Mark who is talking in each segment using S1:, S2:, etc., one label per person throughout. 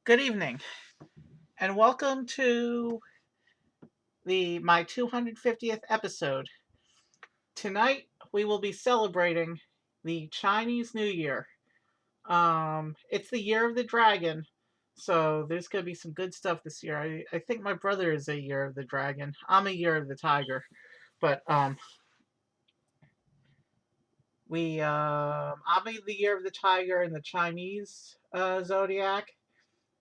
S1: Good evening, and welcome to my 250th episode. Tonight we will be celebrating the Chinese New Year. It's the year of the dragon, so there's gonna be some good stuff this year. I think my brother is a year of the dragon. I'm a year of the tiger, but I'm the year of the tiger in the Chinese zodiac,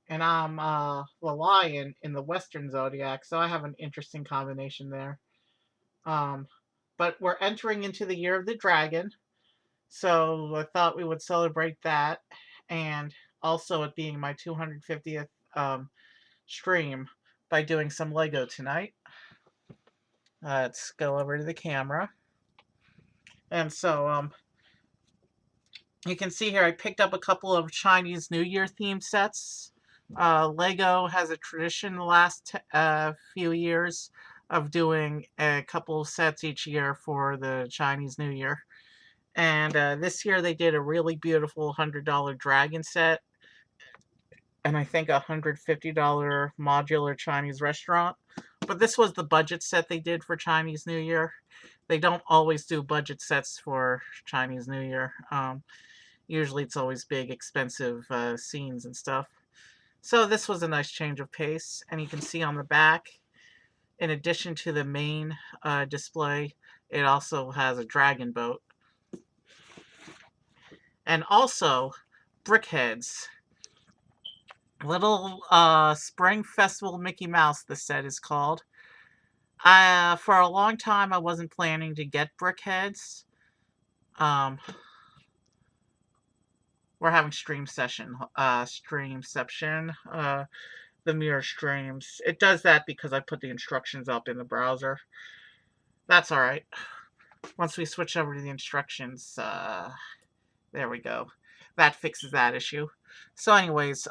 S1: and I'm the lion in the Western zodiac, so I have an interesting combination there. Um, but we're entering into the year of the dragon, so I thought we would celebrate that, and also it being my 250th stream by doing some Lego tonight. Let's go over to the camera, and so you can see here I picked up a couple of Chinese New Year theme sets. Lego has a tradition the last few years of doing a couple of sets each year for the Chinese New Year. And this year they did a really beautiful $100 dragon set and I think a $150 modular Chinese restaurant. But this was the budget set they did for Chinese New Year. They don't always do budget sets for Chinese New Year. Usually it's always big, expensive scenes and stuff. So this was a nice change of pace. And you can see on the back, in addition to the main display, it also has a dragon boat. And also, BrickHeadz. Little Spring Festival Mickey Mouse, the set is called. For a long time, I wasn't planning to get BrickHeadz. We're having streamception, the mirror streams. It does that because I put the instructions up in the browser. That's all right. Once we switch over to the instructions, there we go. That fixes that issue. So anyways,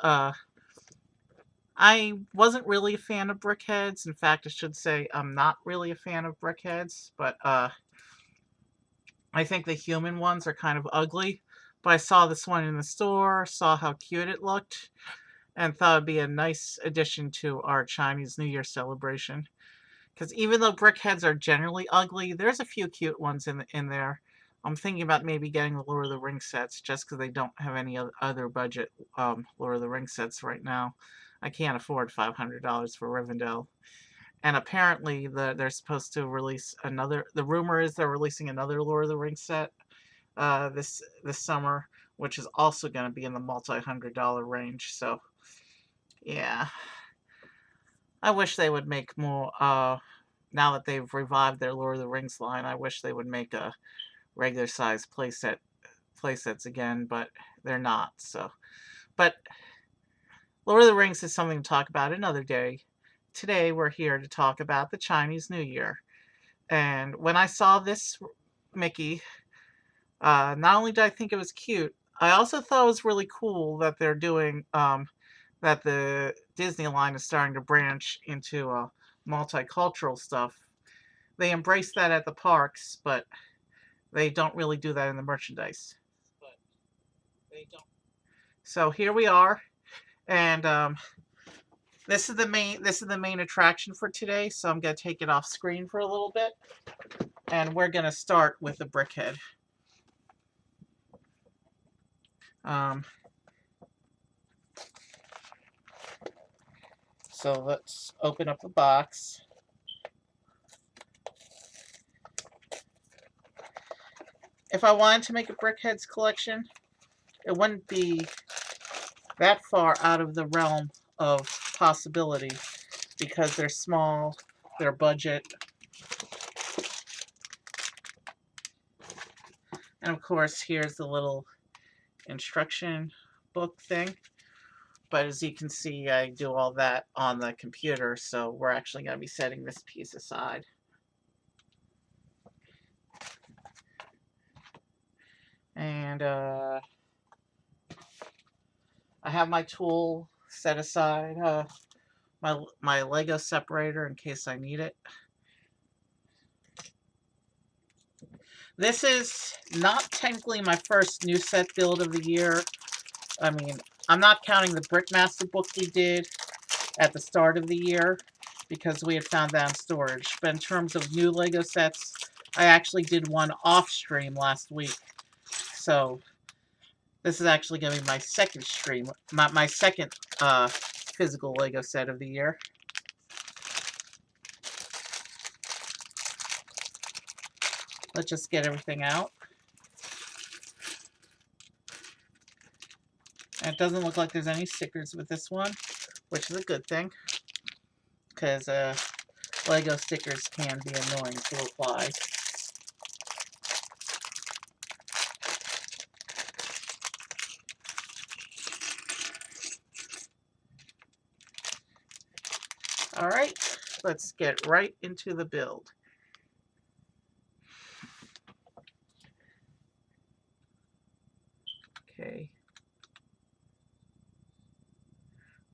S1: I wasn't really a fan of BrickHeadz. In fact, I should say I'm not really a fan of BrickHeadz, but I think the human ones are kind of ugly. But I saw this one in the store, saw how cute it looked, and thought it'd be a nice addition to our Chinese New Year celebration. Because even though BrickHeadz are generally ugly, there's a few cute ones in there. I'm thinking about maybe getting the Lord of the Rings sets just because they don't have any other budget Lord of the Rings sets right now. I can't afford $500 for Rivendell. And apparently they're supposed to release another. The rumor is they're releasing another Lord of the Rings set this summer, which is also going to be in the multi-$100 range. So yeah, I wish they would make more. Now that they've revived their Lord of the Rings line, I wish they would make a regular size playsets again, but they're not. So, but Lord of the Rings is something to talk about another day. Today we're here to talk about the Chinese New Year. And when I saw this Mickey, not only did I think it was cute, I also thought it was really cool that they're doing that the Disney line is starting to branch into multicultural stuff. They embrace that at the parks, but they don't really do that in the merchandise. So here we are, and this is the main attraction for today. So I'm gonna take it off screen for a little bit, and we're gonna start with the BrickHead. So let's open up the box. If I wanted to make a BrickHeadz collection, it wouldn't be that far out of the realm of possibility because they're small, they're budget, and of course here's the little instruction book thing. But as you can see, I do all that on the computer, so we're actually going to be setting this piece aside. And I have my tool set aside, my Lego separator in case I need it. This is not technically my first new set build of the year. I mean, I'm not counting the Brickmaster book we did at the start of the year because we had found that in storage. But in terms of new Lego sets, I actually did one off stream last week. So this is actually going to be my second stream, my second physical Lego set of the year. Let's just get everything out. And it doesn't look like there's any stickers with this one, which is a good thing, because Lego stickers can be annoying to apply. Alright, let's get right into the build. Okay.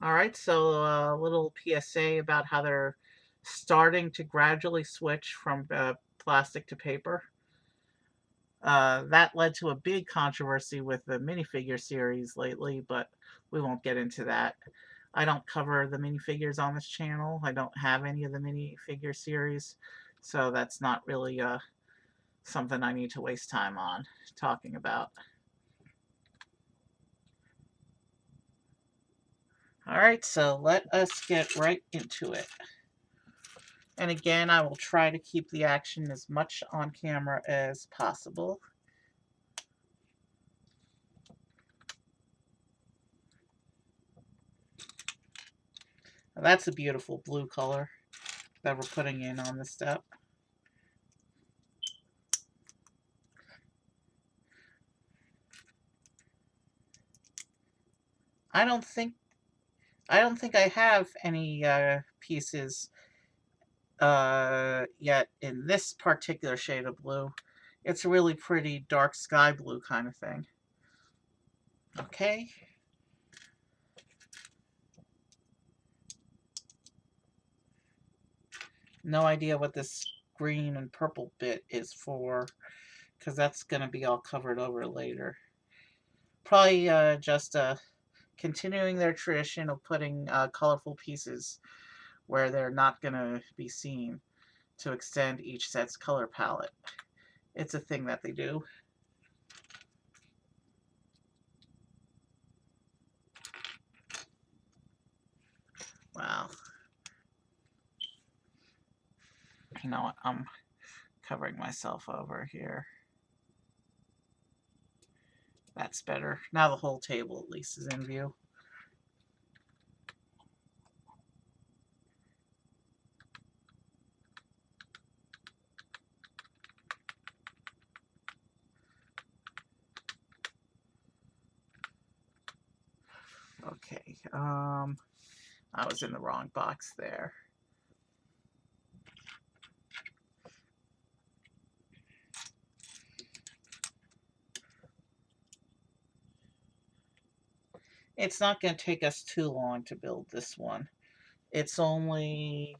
S1: Alright, so a little PSA about how they're starting to gradually switch from plastic to paper. That led to a big controversy with the minifigure series lately, but we won't get into that. I don't cover the minifigures on this channel. I don't have any of the minifigure series, so that's not really something I need to waste time on talking about. Alright, so let us get right into it. And again, I will try to keep the action as much on camera as possible. Now that's a beautiful blue color that we're putting in on this step. I don't think I have any pieces yet in this particular shade of blue. It's a really pretty dark sky blue kind of thing. Okay. No idea what this green and purple bit is for, because that's going to be all covered over later. Probably just continuing their tradition of putting colorful pieces where they're not going to be seen to extend each set's color palette. It's a thing that they do. Wow. You know what? I'm covering myself over here. That's better. Now the whole table at least is in view. Okay, I was in the wrong box there. It's not going to take us too long to build this one. It's only,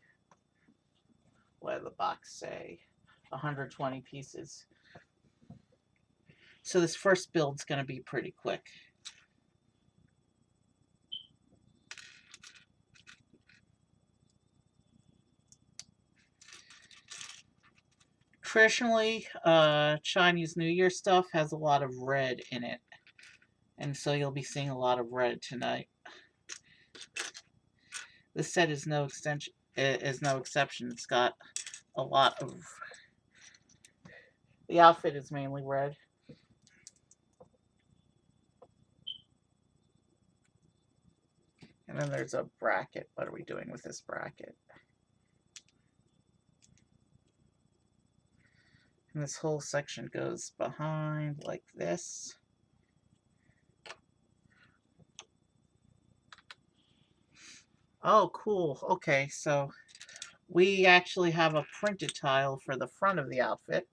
S1: what did the box say? 120 pieces. So this first build's going to be pretty quick. Traditionally, Chinese New Year stuff has a lot of red in it. And so you'll be seeing a lot of red tonight. This set is no exception. It's got a lot of... The outfit is mainly red. And then there's a bracket. What are we doing with this bracket? And this whole section goes behind like this. Oh, cool. Okay, so we actually have a printed tile for the front of the outfit.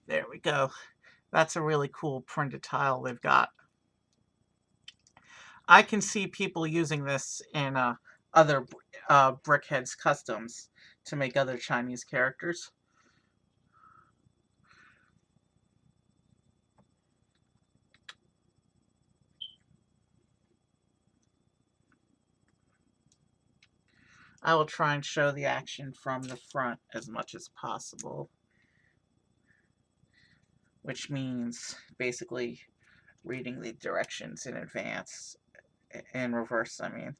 S1: There we go. That's a really cool printed tile they've got. I can see people using this in other BrickHeadz Customs to make other Chinese characters. I will try and show the action from the front as much as possible, which means basically reading the directions in advance, in reverse, I mean.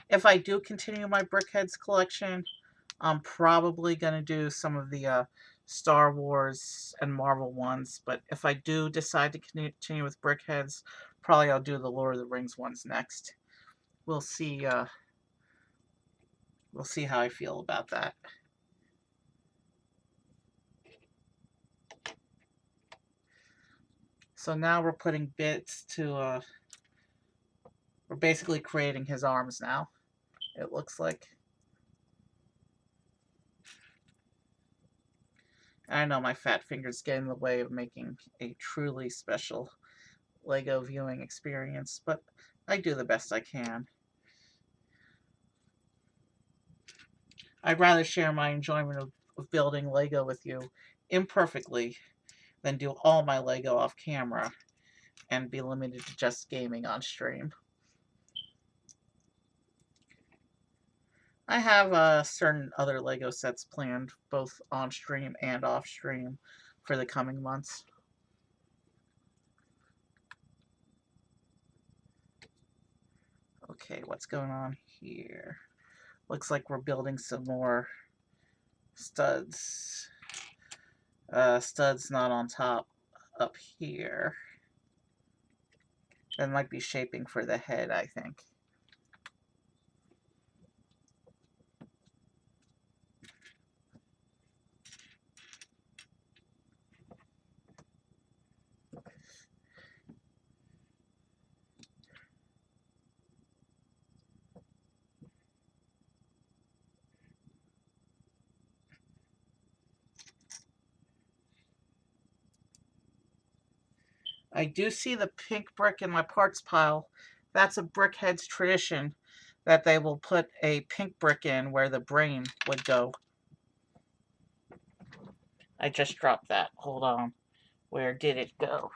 S1: If I do continue my BrickHeadz collection, I'm probably going to do some of the Star Wars and Marvel ones, but if I do decide to continue with BrickHeadz, probably I'll do the Lord of the Rings ones next. We'll see how I feel about that. So now we're putting bits to we're basically creating his arms now, it looks like. I know my fat fingers get in the way of making a truly special Lego viewing experience, but I do the best I can. I'd rather share my enjoyment of building Lego with you imperfectly than do all my Lego off camera and be limited to just gaming on stream. I have certain other Lego sets planned, both on stream and off stream, for the coming months. Okay, what's going on here? Looks like we're building some more studs. Studs not on top up here. That might be shaping for the head, I think. I do see the pink brick in my parts pile. That's a BrickHeadz tradition that they will put a pink brick in where the brain would go. I just dropped that. Hold on. Where did it go?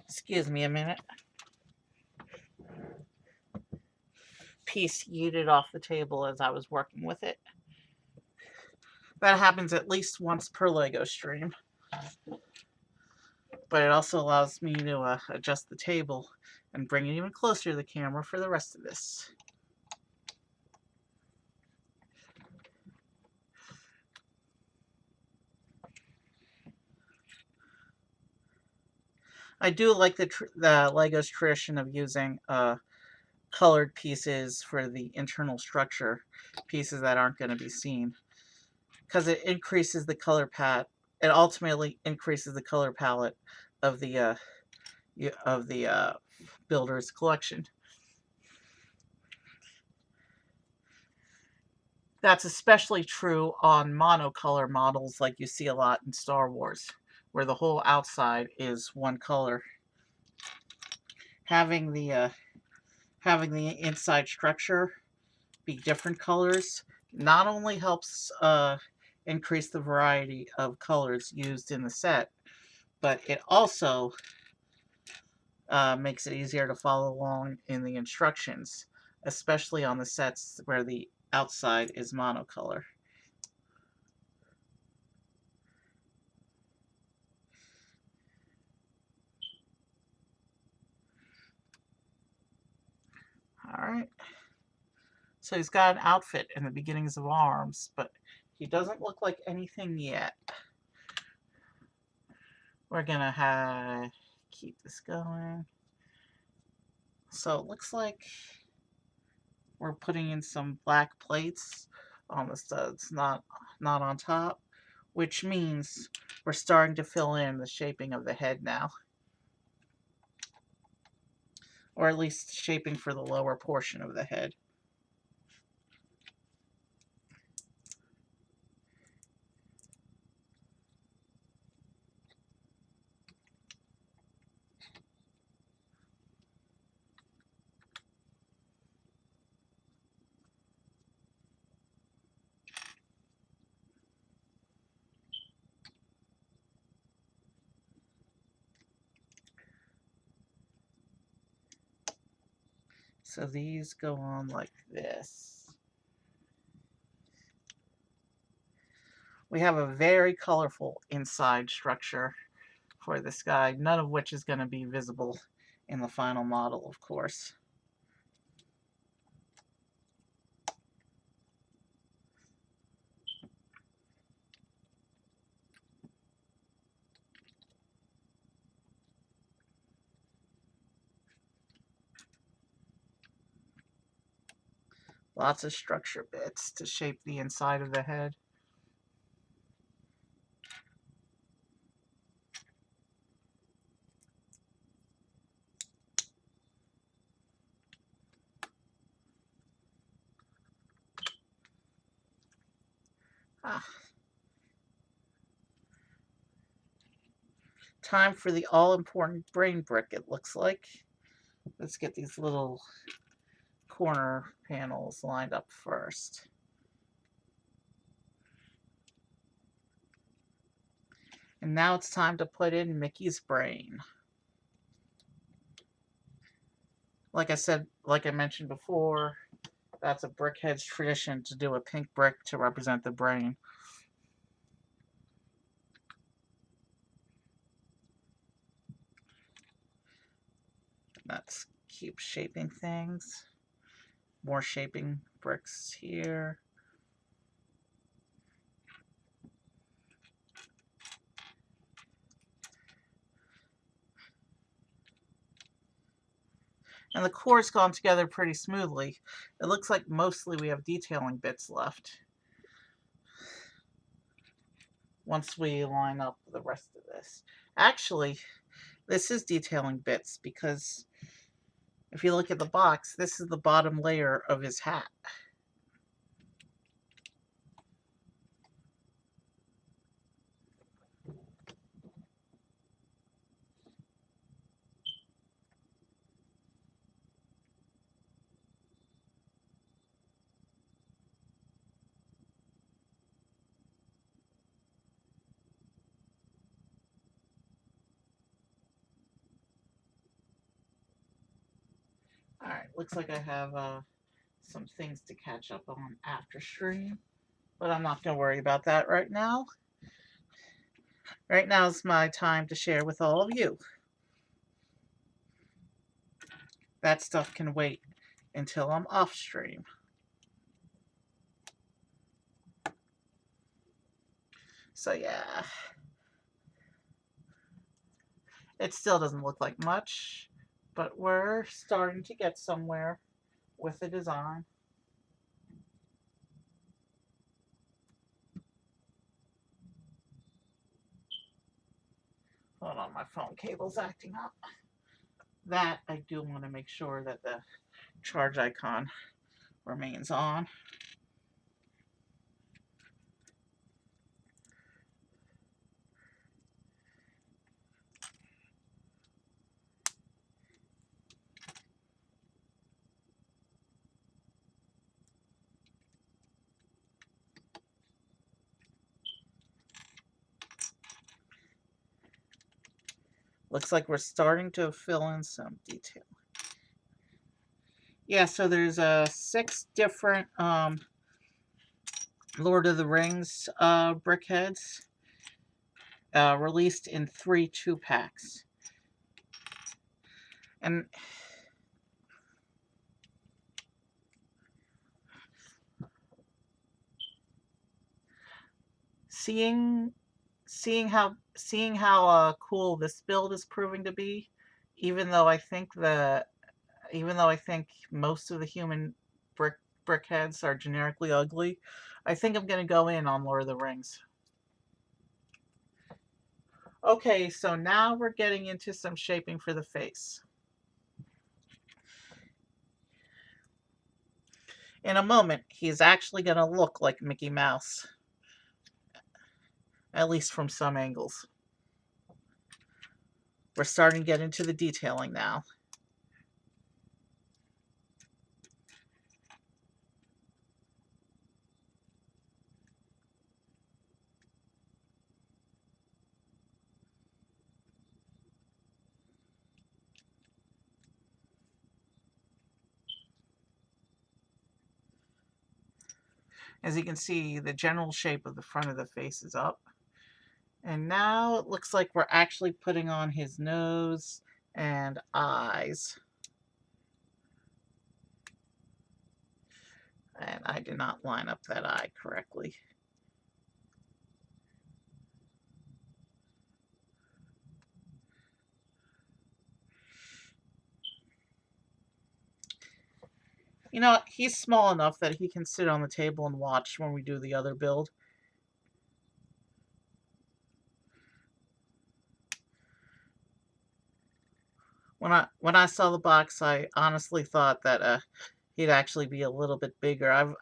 S1: Excuse me a minute. Piece yeeted off the table as I was working with it. That happens at least once per Lego stream. But it also allows me to adjust the table and bring it even closer to the camera for the rest of this. I do like the Lego's tradition of using colored pieces for the internal structure, pieces that aren't going to be seen, because it increases the color palette. It ultimately increases the color palette of the builder's collection. That's especially true on monocolor models like you see a lot in Star Wars, where the whole outside is one color. Having the inside structure be different colors not only helps increase the variety of colors used in the set, but it also makes it easier to follow along in the instructions, especially on the sets where the outside is monocolor. Alright. So he's got an outfit in the beginnings of arms, but he doesn't look like anything yet. We're gonna keep this going. So it looks like we're putting in some black plates on the studs, not on top, which means we're starting to fill in the shaping of the head now. Or at least shaping for the lower portion of the head. So these go on like this. We have a very colorful inside structure for this guy, none of which is going to be visible in the final model, of course. Lots of structure bits to shape the inside of the head. Ah. Time for the all-important brain brick, it looks like. Let's get these little corner panels lined up first. And now it's time to put in Mickey's brain. Like I mentioned before, that's a Brickhead's tradition to do a pink brick to represent the brain. Let's keep shaping things. More shaping bricks here. And the core's gone together pretty smoothly. It looks like mostly we have detailing bits left. Once we line up the rest of this. Actually, this is detailing bits because if you look at the box, this is the bottom layer of his hat. Alright, looks like I have some things to catch up on after stream, but I'm not going to worry about that right now. Right now is my time to share with all of you. That stuff can wait until I'm off stream. So yeah, it still doesn't look like much, but we're starting to get somewhere with the design. Hold on, my phone cable's acting up. That I do want to make sure that the charge icon remains on. Looks like we're starting to fill in some detail. Yeah, so there's 6 different Lord of the Rings brickheads released in 3 2-packs. And seeing how cool this build is proving to be, even though I think most of the human brickheads are generically ugly, I think I'm going to go in on Lord of the Rings. Okay, so now we're getting into some shaping for the face. In a moment, he's actually going to look like Mickey Mouse. At least from some angles. We're starting to get into the detailing now. As you can see, the general shape of the front of the face is up. And now it looks like we're actually putting on his nose and eyes. And I did not line up that eye correctly. You know, he's small enough that he can sit on the table and watch when we do the other build. When I saw the box, I honestly thought that he'd actually be a little bit bigger. I've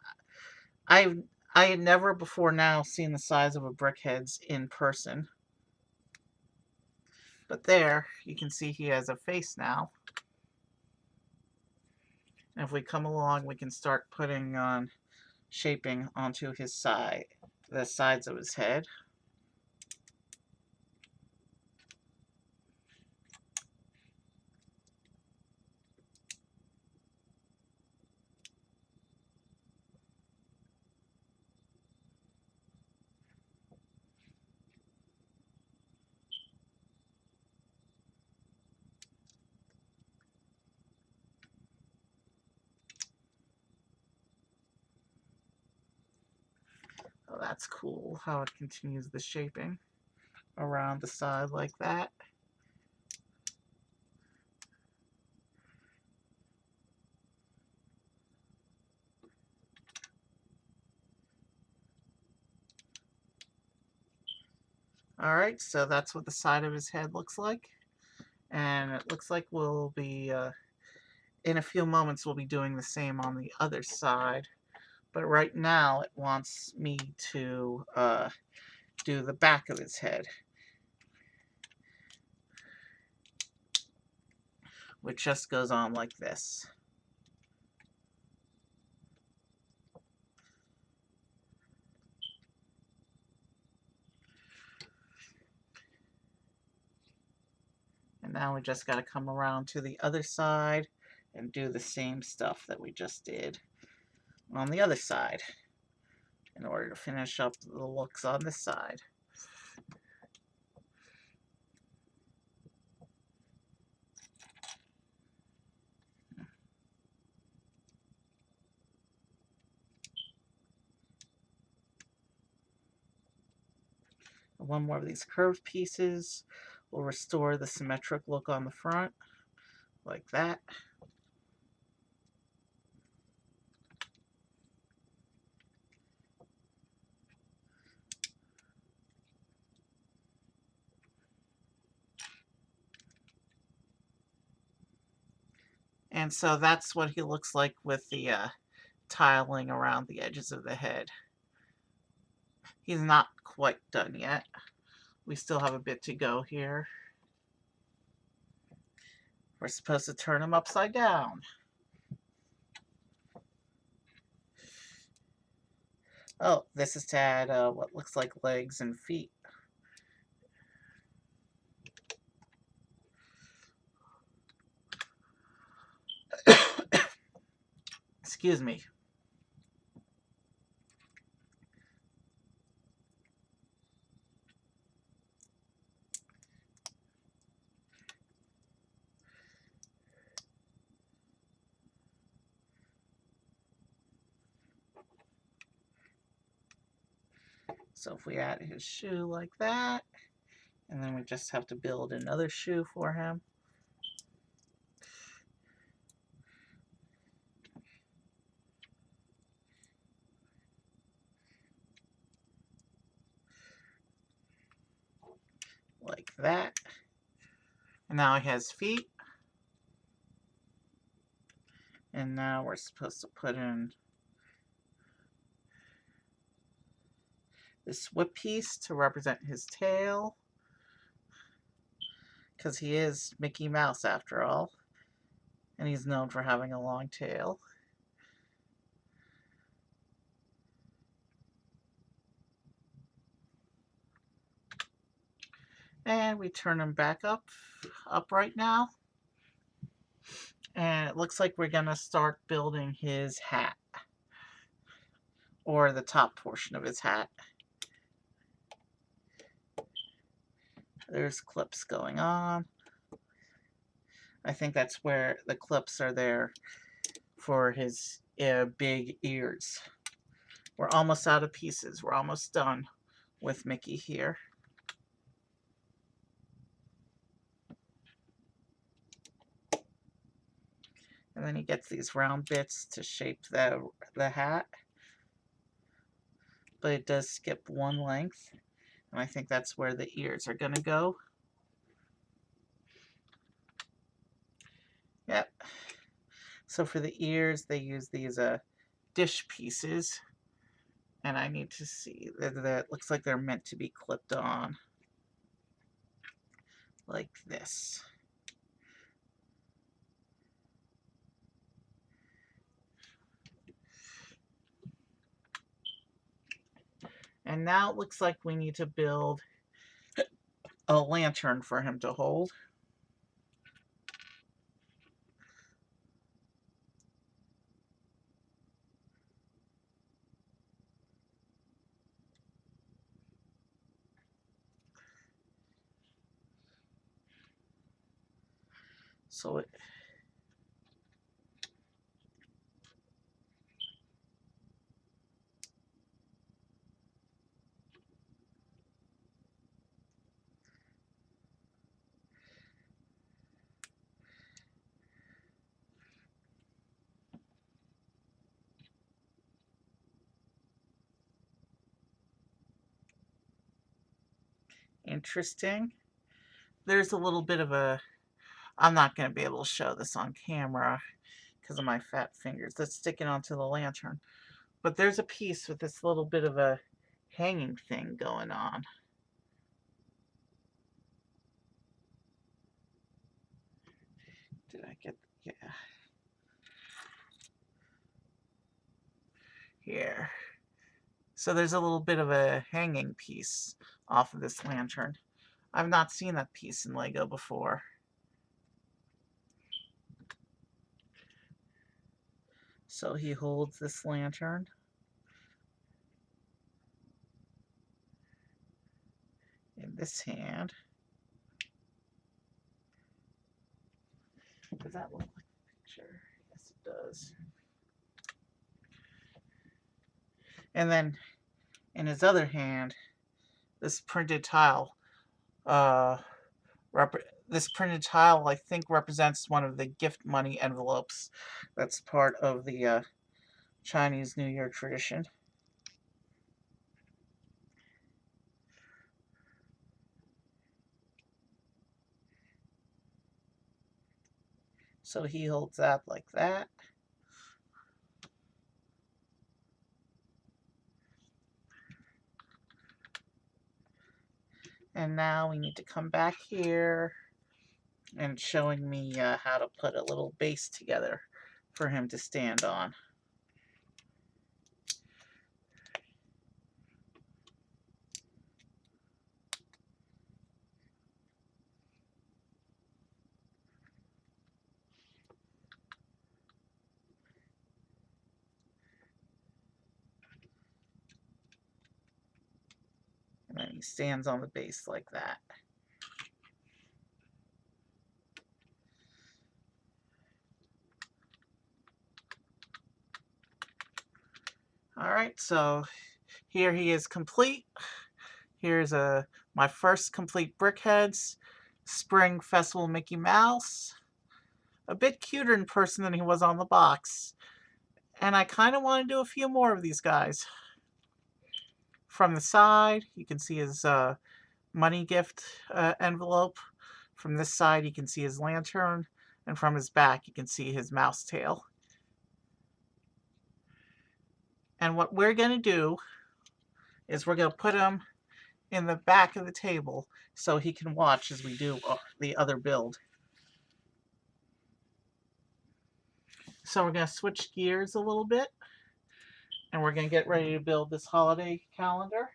S1: I had never before now seen the size of a BrickHeadz in person. But there, you can see he has a face now. And if we come along, we can start putting on shaping onto his side, the sides of his head. Oh, that's cool how it continues the shaping around the side like that. Alright, so that's what the side of his head looks like. And it looks like we'll be, in a few moments, we'll be doing the same on the other side. But right now, it wants me to do the back of his head, which just goes on like this. And now we just got to come around to the other side and do the same stuff that we just did on the other side in order to finish up the looks on this side. One more of these curved pieces will restore the symmetric look on the front, like that. And so that's what he looks like with the tiling around the edges of the head. He's not quite done yet. We still have a bit to go here. We're supposed to turn him upside down. Oh, this is to add what looks like legs and feet. Excuse me. So if we add his shoe like that, and then we just have to build another shoe for him. Like that. And now he has feet. And now we're supposed to put in this whip piece to represent his tail. Because he is Mickey Mouse after all. And he's known for having a long tail. And we turn him back upright now. And it looks like we're going to start building his hat. or the top portion of his hat. There's clips going on. I think that's where the clips are there for his big ears. We're almost out of pieces. We're almost done with Mickey here. And then he gets these round bits to shape the hat. But it does skip one length. And I think that's where the ears are going to go. Yep. So for the ears, they use these dish pieces. And I need to see that looks like they're meant to be clipped on. Like this. And now it looks like we need to build a lantern for him to hold. So interesting. There's a little bit of a, I'm not going to be able to show this on camera because of my fat fingers that's sticking onto the lantern. But there's a piece with this little bit of a hanging thing going on. Did I get, yeah. Here. So there's a little bit of a hanging piece off of this lantern. I've not seen that piece in Lego before. So he holds this lantern. In this hand. Does that look like a picture? Yes, it does. And then in his other hand, this printed tile. This printed tile, I think, represents one of the gift money envelopes. That's part of the Chinese New Year tradition. So he holds that like that. And now we need to come back here and showing me how to put a little base together for him to stand on. And then he stands on the base like that. Alright, so here he is complete. Here's my first complete BrickHeadz Spring Festival Mickey Mouse. A bit cuter in person than he was on the box. And I kind of want to do a few more of these guys. From the side, you can see his money gift envelope. From this side, you can see his lantern. And from his back, you can see his mouse tail. And what we're going to do is we're going to put him in the back of the table so he can watch as we do the other build. So we're going to switch gears a little bit. And we're going to get ready to build this holiday calendar.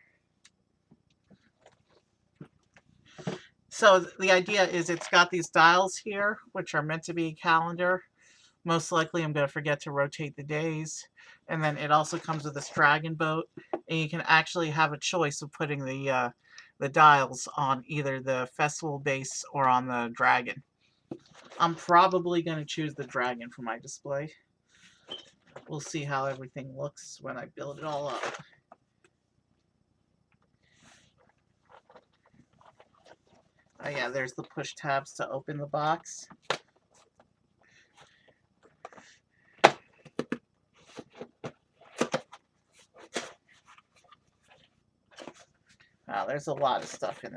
S1: So the idea is it's got these dials here, which are meant to be a calendar, Most likely I'm going to forget to rotate the days. And then it also comes with this dragon boat, and you can actually have a choice of putting the dials on either the festival base or on the dragon. I'm probably going to choose the dragon for my display. We'll see how everything looks when I build it all up. Oh yeah, there's the push tabs to open the box. Wow, there's a lot of stuff in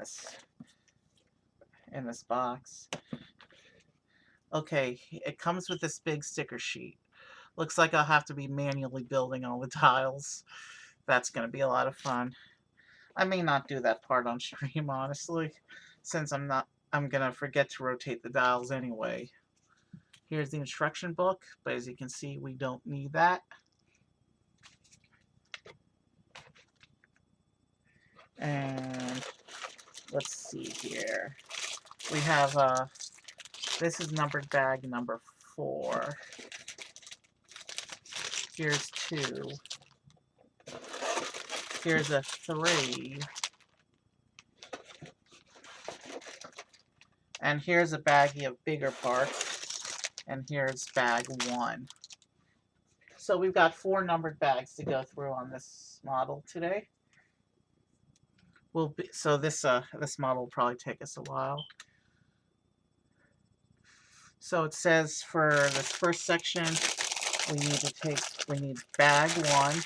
S1: this box. Okay, it comes with this big sticker sheet. Looks like I'll have to be manually building all the tiles. That's going to be a lot of fun. I may not do that part on stream, honestly, since I'm going to forget to rotate the dials anyway. Here's the instruction book, but as you can see, we don't need that. And let's see here. We have, this is numbered bag number 4. Here's 2. Here's a 3. And here's a baggie of bigger parts. And here's bag 1. So we've got 4 numbered bags to go through on this model today. So this model will probably take us a while. So it says for this first section, we need bag 1.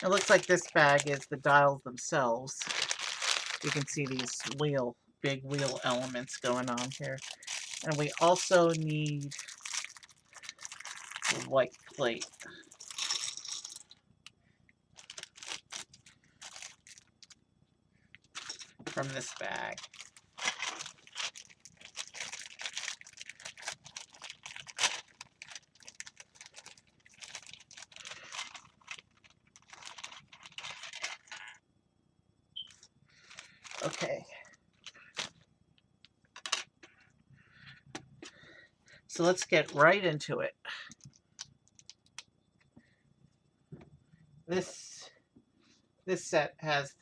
S1: It looks like this bag is the dials themselves. You can see these big wheel elements going on here. And we also need the white plate. From this bag. Okay. So let's get right into it. This set has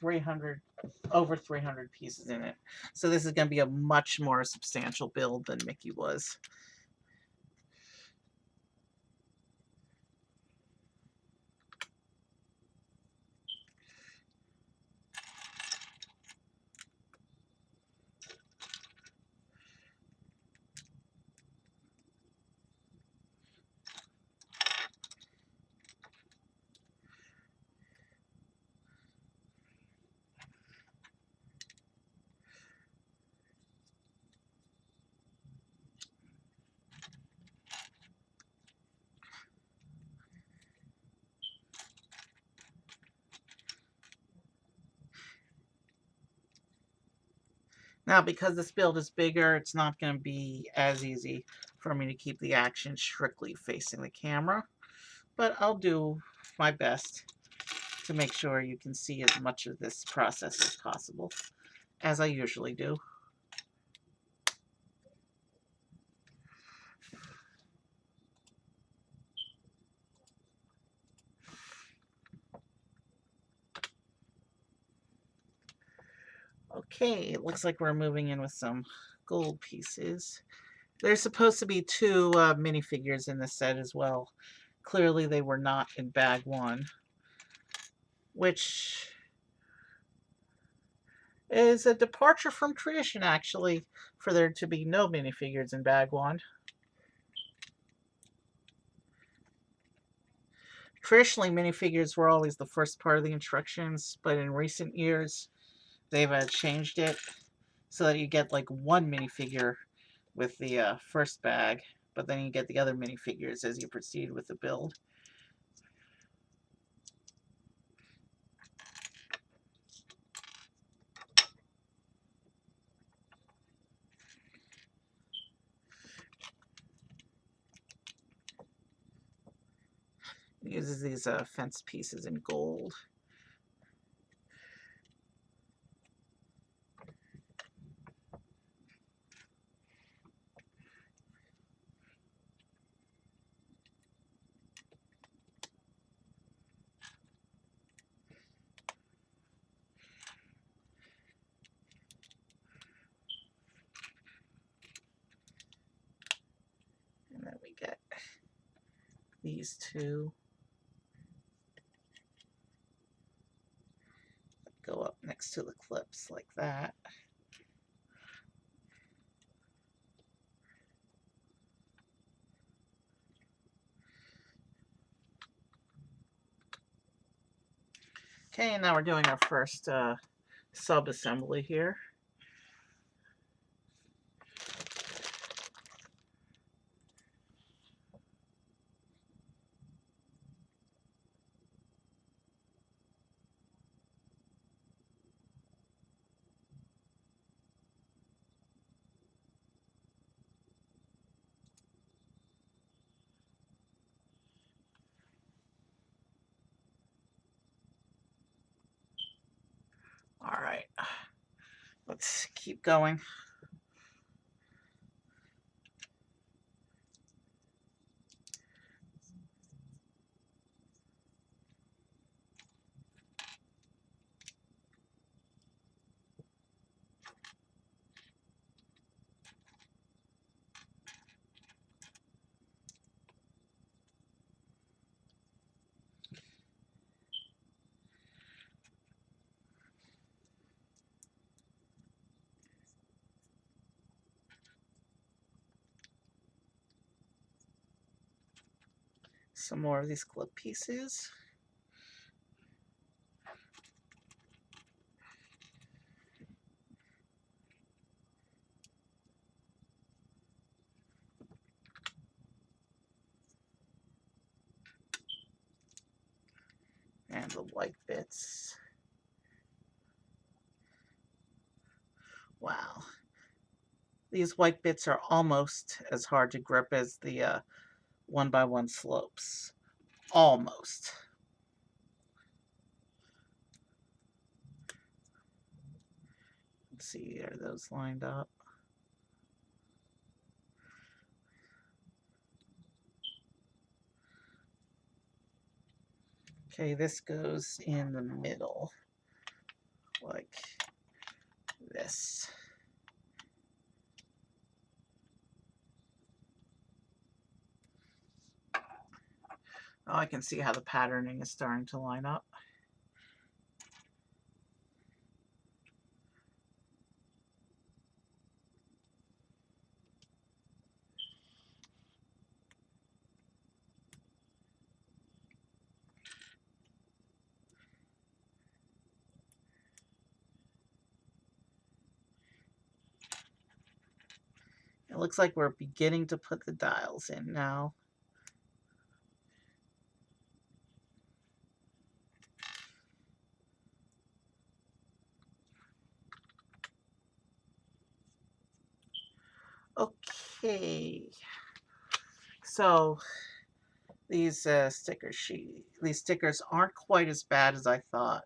S1: over 300 pieces in it. So this is going to be a much more substantial build than Mickey was. Now, because this build is bigger, it's not going to be as easy for me to keep the action strictly facing the camera, but I'll do my best to make sure you can see as much of this process as possible, as I usually do. Okay, it looks like we're moving in with some gold pieces. There's supposed to be 2 minifigures in this set as well. Clearly they were not in bag 1, which is a departure from tradition, actually, for there to be no minifigures in bag 1. Traditionally, minifigures were always the first part of the instructions, but in recent years, they've changed it so that you get like 1 minifigure with the first bag, but then you get the other minifigures as you proceed with the build. Uses these fence pieces in gold. And then we get these two. Go up next to the clips like that. Okay, now we're doing our first sub-assembly here. All right, let's keep going. Some more of these clip pieces. And the white bits. Wow. These white bits are almost as hard to grip as the 1x1 slopes. Almost. Let's see, are those lined up? Okay, this goes in the middle, like this. Oh, I can see how the patterning is starting to line up. It looks like we're beginning to put the dials in now. Okay, so these these stickers aren't quite as bad as I thought.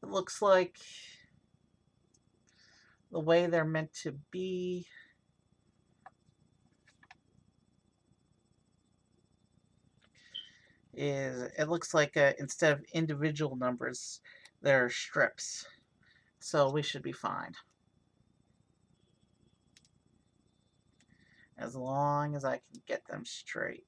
S1: It looks like the way they're meant to be. It looks like instead of individual numbers, they're strips. So we should be fine. As long as I can get them straight.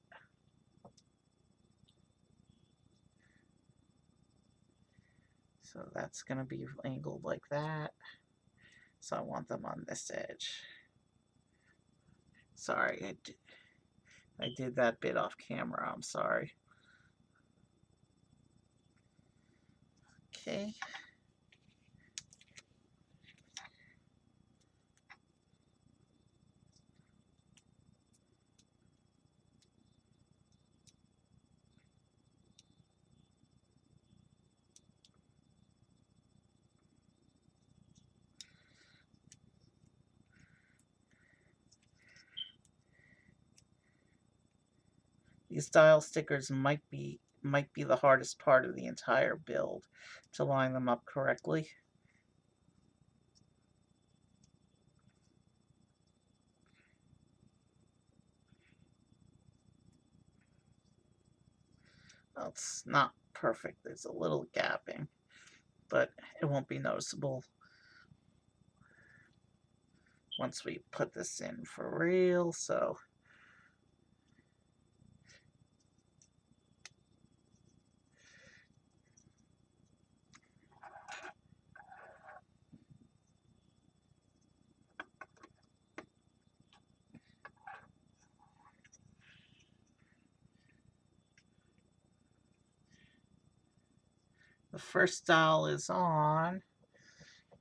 S1: So that's going to be angled like that. So I want them on this edge. Sorry, I did that bit off camera. I'm sorry. Okay. These dial stickers might be the hardest part of the entire build, to line them up correctly. Well, it's not perfect. There's a little gapping, but it won't be noticeable once we put this in for real. So the first dial is on,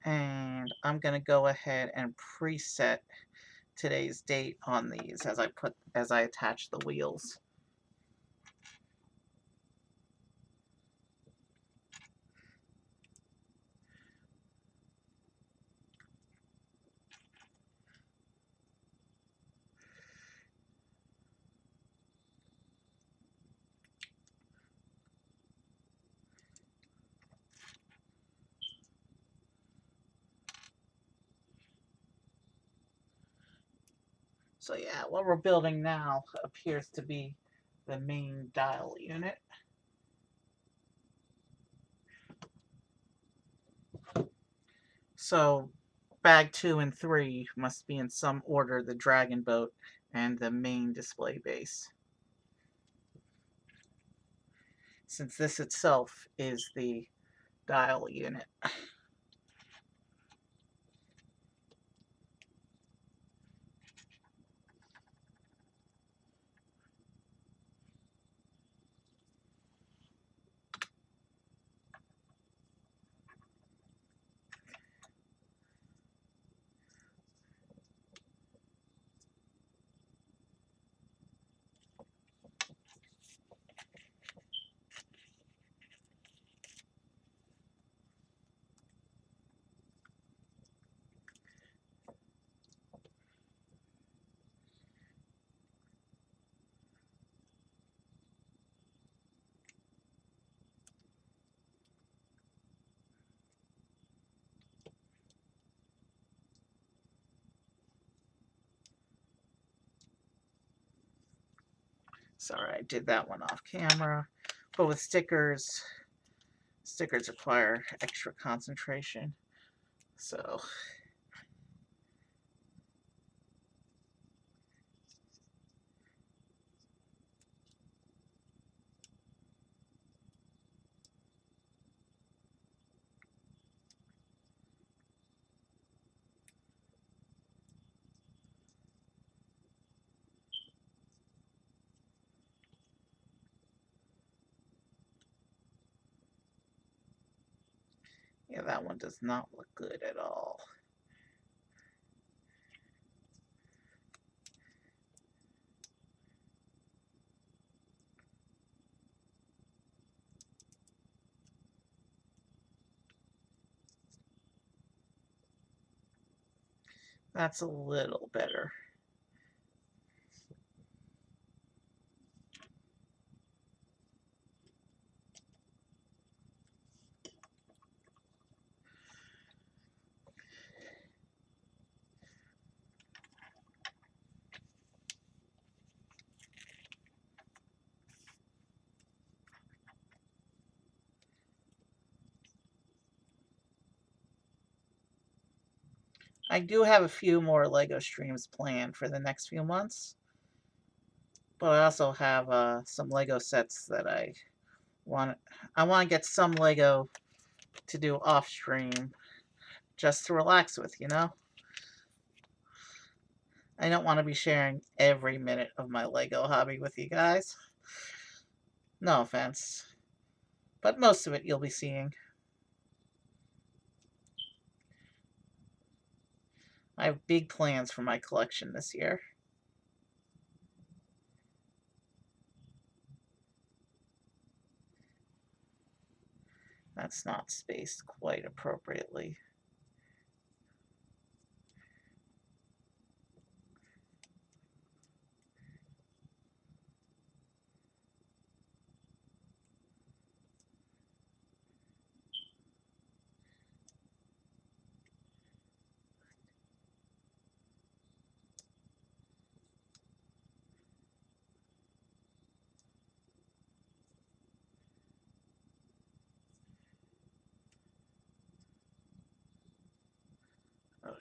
S1: and I'm going to go ahead and preset today's date on these as I attach the wheels. So yeah, what we're building now appears to be the main dial unit. So bag 2 and 3 must be in some order the dragon boat and the main display base, since this itself is the dial unit. Sorry, I did that one off camera. But with stickers require extra concentration. So yeah, that one does not look good at all. That's a little better. I do have a few more LEGO streams planned for the next few months, but I also have some LEGO sets that I want to get some LEGO to do off stream, just to relax with, you know? I don't want to be sharing every minute of my LEGO hobby with you guys. No offense, but most of it you'll be seeing. I have big plans for my collection this year. That's not spaced quite appropriately.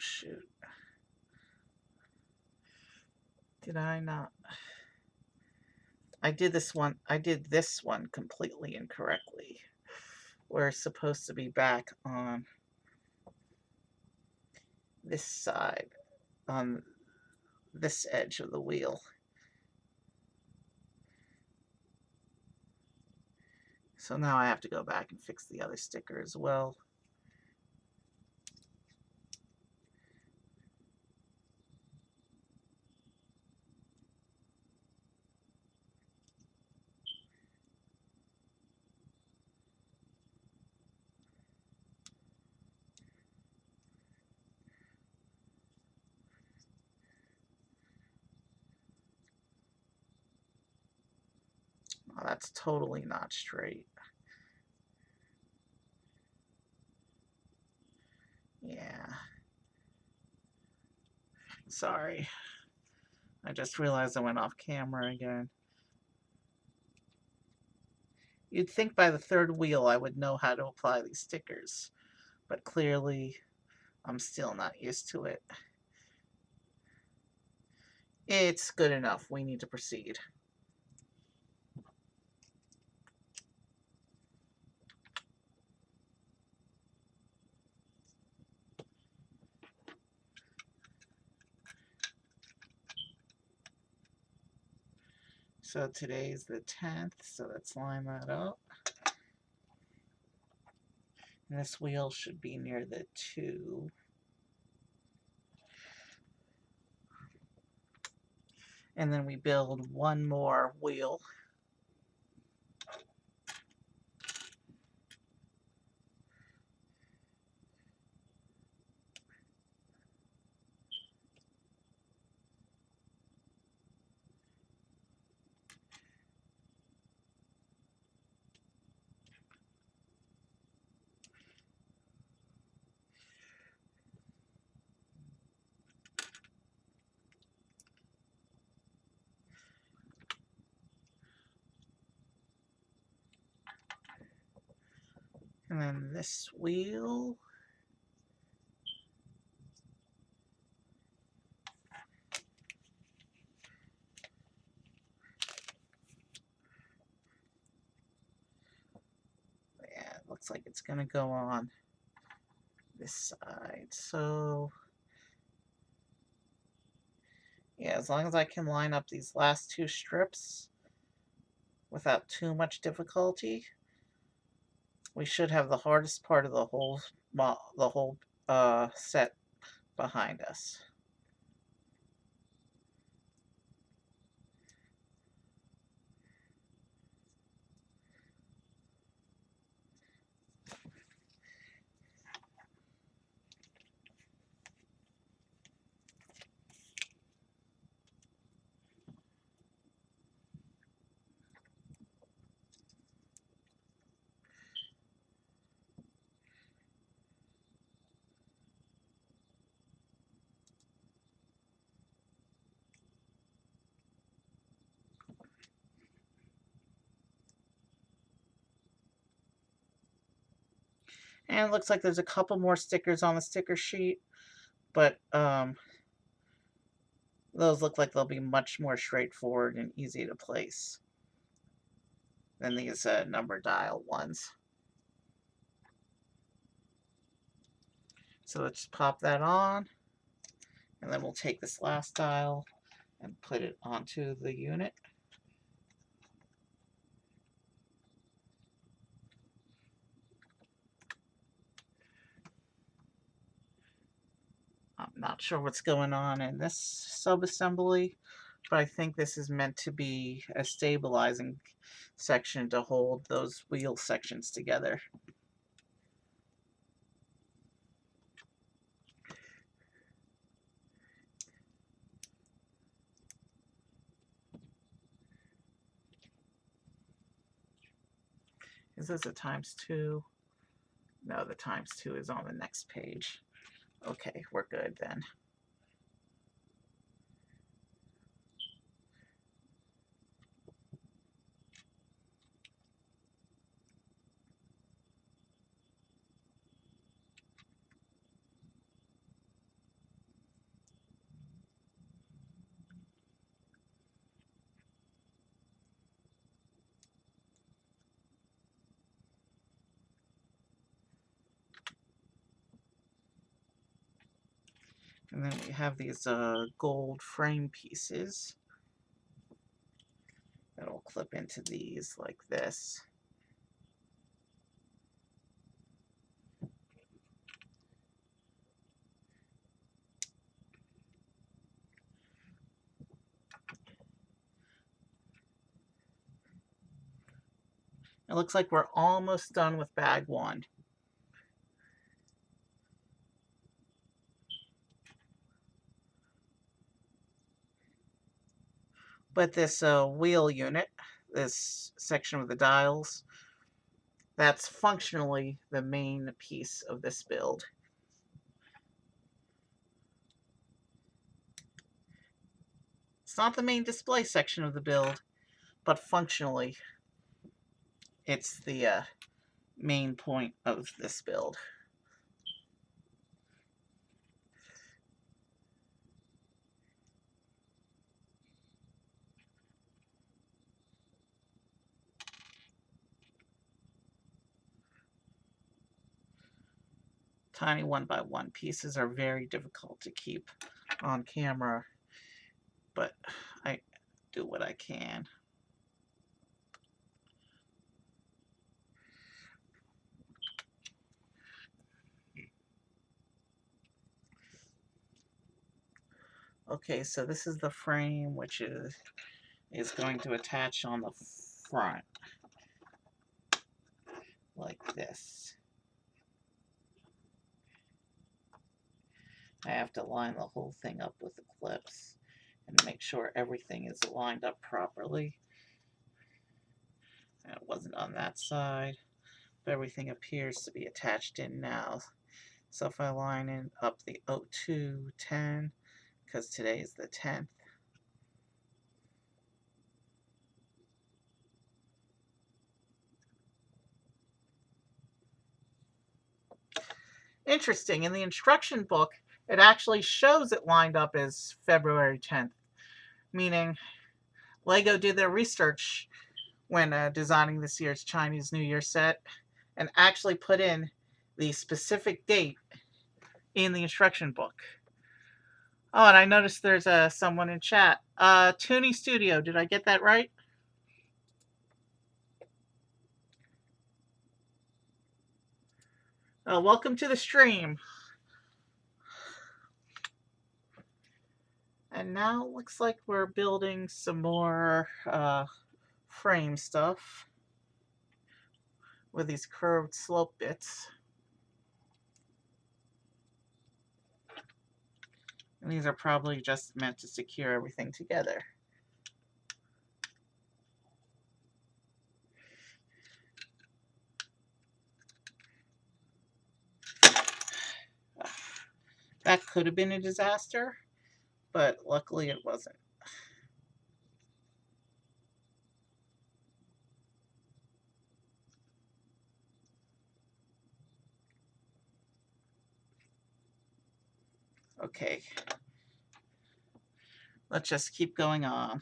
S1: shoot. Did I not? I did this one completely incorrectly. We're supposed to be back on this side, on this edge of the wheel. So now I have to go back and fix the other sticker as well. Oh, that's totally not straight. Yeah. Sorry. I just realized I went off camera again. You'd think by the third wheel I would know how to apply these stickers, but clearly I'm still not used to it. It's good enough. We need to proceed. So today's the 10th, so let's line that up. And this wheel should be near the 2. And then we build one more wheel. And then this wheel. Yeah, it looks like it's going to go on this side. So, yeah, as long as I can line up these last 2 strips without too much difficulty, we should have the hardest part of the whole set behind us. And it looks like there's a couple more stickers on the sticker sheet, but those look like they'll be much more straightforward and easy to place than these number dial ones. So let's pop that on, and then we'll take this last dial and put it onto the unit. I'm not sure what's going on in this sub-assembly, but I think this is meant to be a stabilizing section to hold those wheel sections together. Is this a ×2? No, the ×2 is on the next page. Okay, we're good then. And then we have these gold frame pieces that'll clip into these like this. It looks like we're almost done with bag one. But this wheel unit, this section with the dials, that's functionally the main piece of this build. It's not the main display section of the build, but functionally, it's the main point of this build. Tiny 1x1 pieces are very difficult to keep on camera, but I do what I can. Okay, so this is the frame, which is going to attach on the front, like this. I have to line the whole thing up with the clips and make sure everything is lined up properly. And it wasn't on that side, but everything appears to be attached in now. So if I line in up the 0210, because today is the 10th, interesting, in the instruction book, it actually shows it lined up as February 10th, meaning LEGO did their research when designing this year's Chinese New Year set and actually put in the specific date in the instruction book. Oh, and I noticed there's someone in chat. Toonie Studio, did I get that right? Welcome to the stream. And now it looks like we're building some more frame stuff with these curved slope bits. And these are probably just meant to secure everything together. That could have been a disaster, but luckily it wasn't. Okay. Let's just keep going on.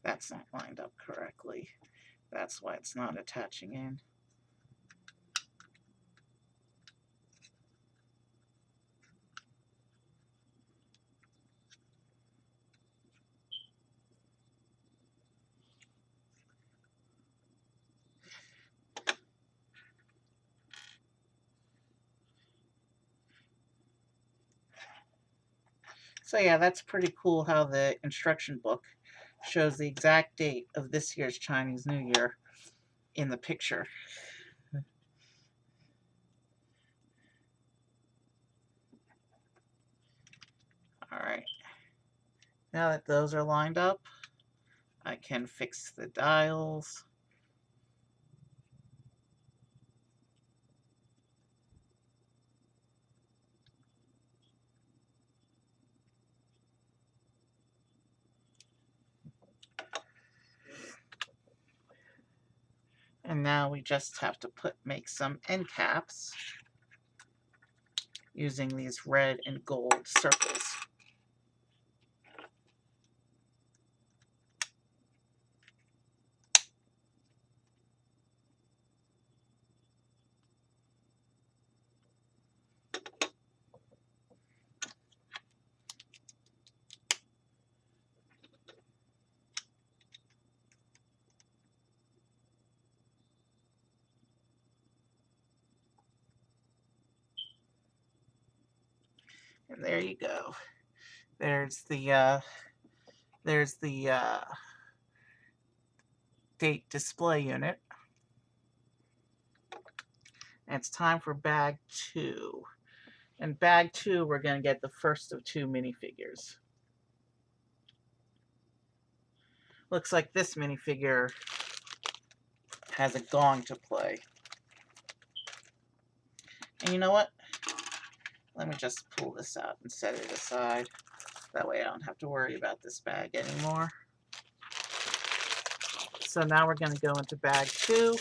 S1: That's not lined up correctly. That's why it's not attaching in. So yeah, that's pretty cool how the instruction book shows the exact date of this year's Chinese New Year in the picture. Alright. Now that those are lined up, I can fix the dials. And now we just have to make some end caps using these red and gold circles. And there you go. There's the date display unit. And it's time for bag 2. In bag 2, we're going to get the first of 2 minifigures. Looks like this minifigure has a gong to play. And you know what? Let me just pull this out and set it aside. That way I don't have to worry about this bag anymore. So now we're going to go into bag 2.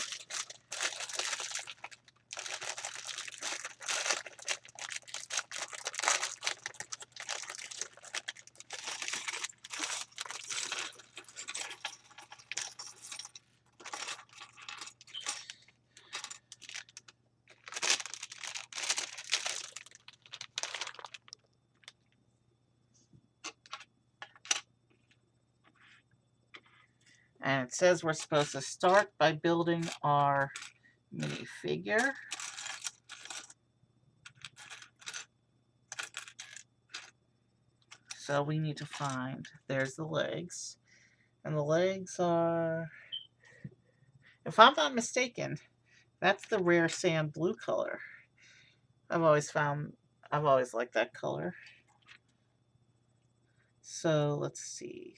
S1: And it says we're supposed to start by building our minifigure. So we need to find, there's the legs. And the legs are, if I'm not mistaken, that's the rare sand blue color. I've always liked that color. So let's see.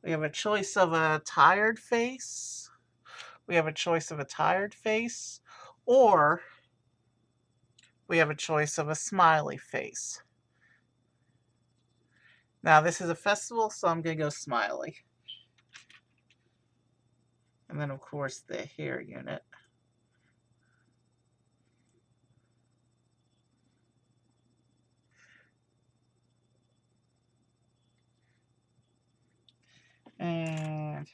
S1: We have a choice of a tired face. We have a choice of a tired face. Or we have a choice of a smiley face. Now this is a festival, so I'm going to go smiley. And then of course the hair unit. And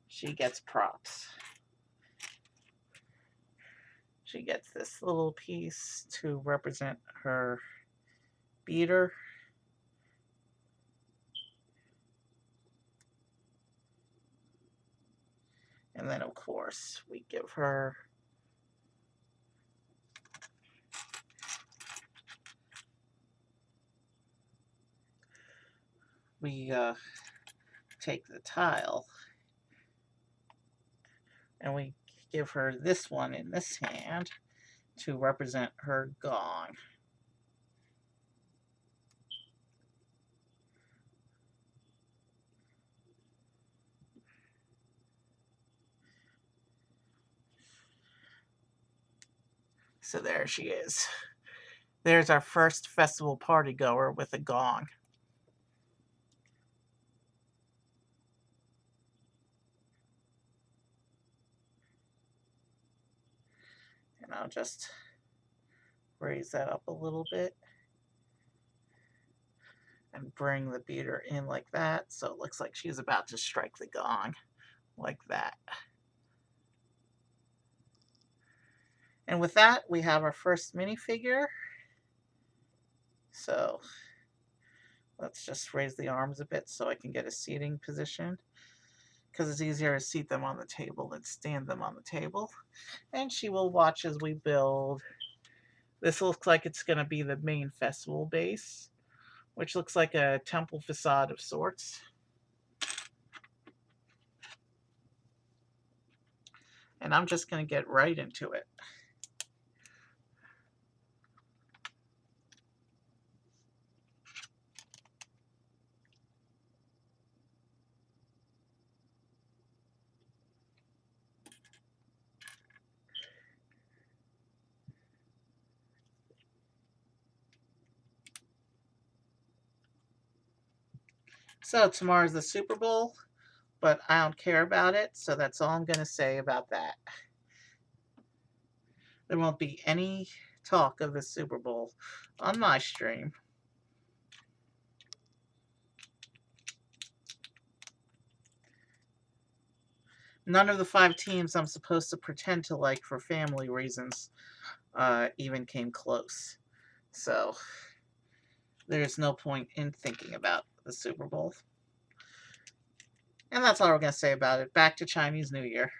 S1: she gets props. She gets this little piece to represent her beater. And then, of course, we give her take the tile and we give her this one in this hand to represent her gong. So there she is. There's our first festival party goer with a gong. And I'll just raise that up a little bit and bring the beater in like that so it looks like she's about to strike the gong like that. And with that, we have our first minifigure. So let's just raise the arms a bit so I can get a seating position, because it's easier to seat them on the table than stand them on the table. And she will watch as we build. This looks like it's going to be the main festival base, which looks like a temple facade of sorts. And I'm just going to get right into it. So tomorrow's the Super Bowl, but I don't care about it, so that's all I'm going to say about that. There won't be any talk of the Super Bowl on my stream. None of the 5 teams I'm supposed to pretend to like for family reasons even came close. So there's no point in thinking about the Super Bowl. And that's all we're going to say about it. Back to Chinese New Year.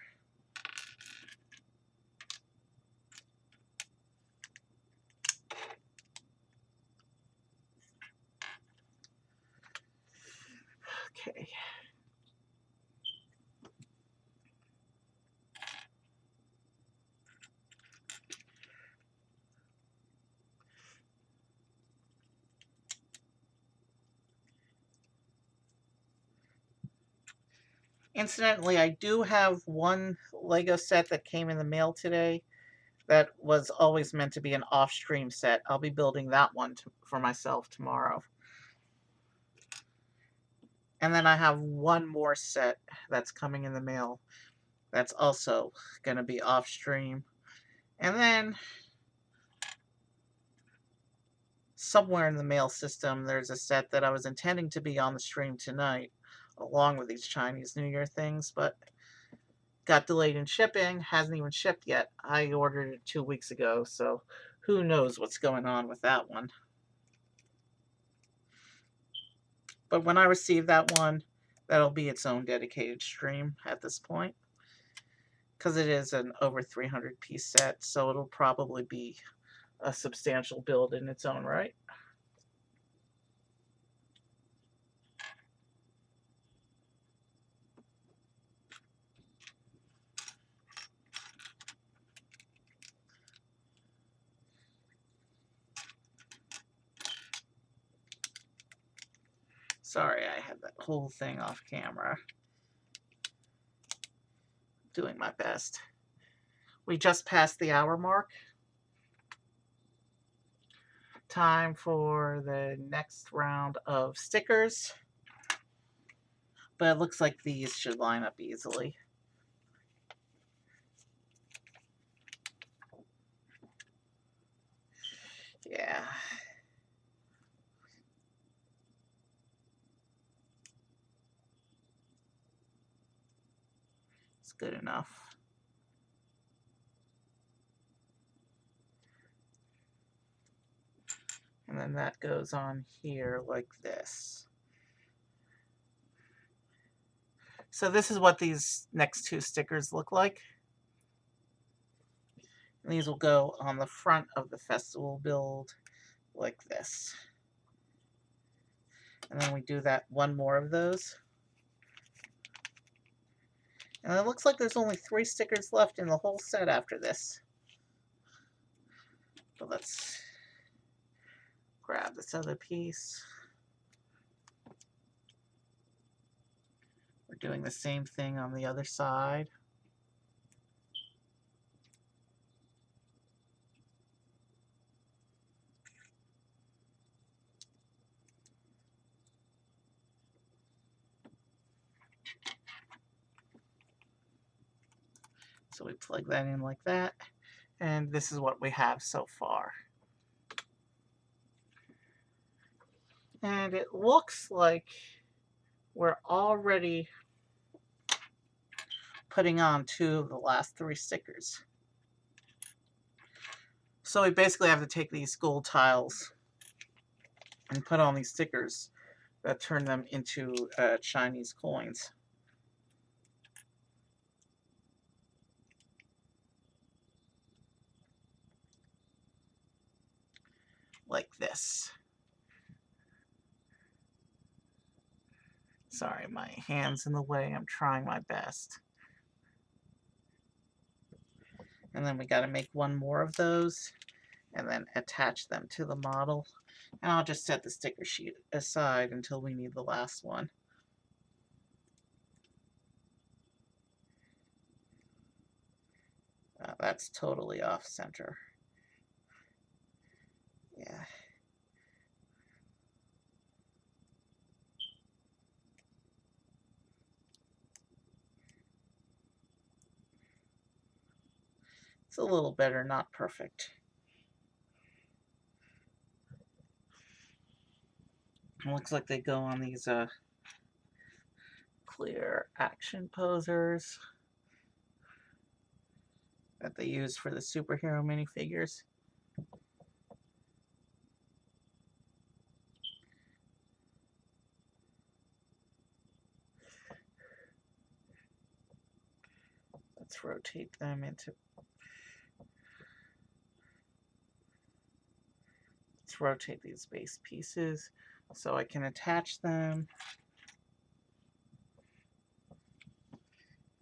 S1: Okay. Incidentally, I do have one Lego set that came in the mail today that was always meant to be an off-stream set. I'll be building that one for myself tomorrow. And then I have one more set that's coming in the mail that's also going to be off-stream. And then somewhere in the mail system, there's a set that I was intending to be on the stream tonight, along with these Chinese New Year things, but got delayed in shipping, hasn't even shipped yet. I ordered it 2 weeks ago, so who knows what's going on with that one. But when I receive that one, that'll be its own dedicated stream at this point, because it is an over 300 piece set, so it'll probably be a substantial build in its own right. Sorry, I had that whole thing off camera. Doing my best. We just passed the hour mark. Time for the next round of stickers. But it looks like these should line up easily. Yeah. It's good enough. And then that goes on here like this. So this is what these next 2 stickers look like. And these will go on the front of the festival build like this. And then we do that one more of those. And it looks like there's only 3 stickers left in the whole set after this. But let's grab this other piece. We're doing the same thing on the other side. So we plug that in like that. And this is what we have so far. And it looks like we're already putting on 2 of the last 3 stickers. So we basically have to take these gold tiles and put on these stickers that turn them into Chinese coins. Like this. Sorry, my hand's in the way. I'm trying my best. And then we got to make one more of those and then attach them to the model. And I'll just set the sticker sheet aside until we need the last one. That's totally off center. Yeah. It's a little better, not perfect. It looks like they go on these clear action posers that they use for the superhero minifigures. Let's rotate them into... Let's rotate these base pieces so I can attach them.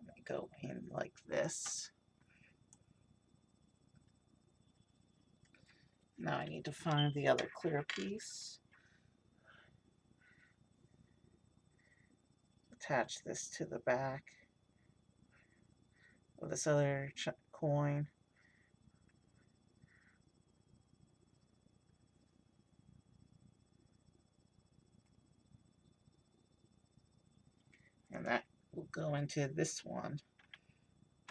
S1: They go in like this. Now I need to find the other clear piece. Attach this to the back of this other coin. And that will go into this one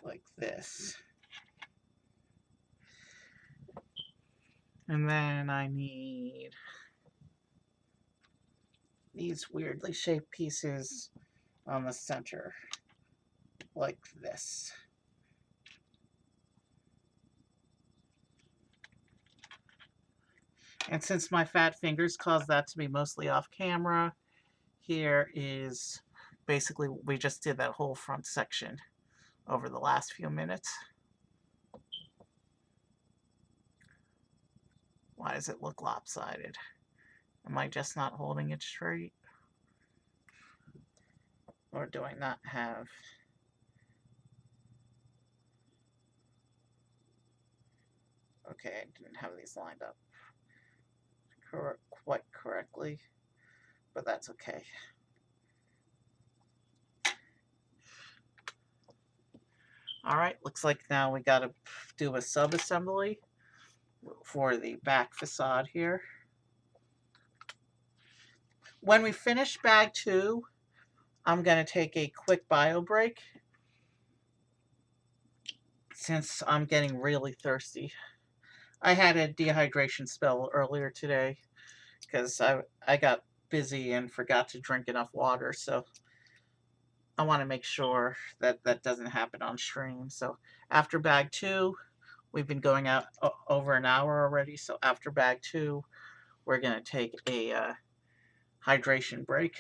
S1: like this. And then I need these weirdly shaped pieces on the center like this. And since my fat fingers cause that to be mostly off camera, here is basically, we just did that whole front section over the last few minutes. Why does it look lopsided? Am I just not holding it straight? Or do I not have... Okay, I didn't have these lined up quite correctly, but that's okay. Alright, looks like now we gotta do a sub-assembly for the back facade here. When we finish bag 2, I'm going to take a quick bio break since I'm getting really thirsty. I had a dehydration spell earlier today because I got busy and forgot to drink enough water, so I want to make sure that that doesn't happen on stream. So after bag 2, we've been going out over an hour already, so after bag 2, we're going to take a hydration break.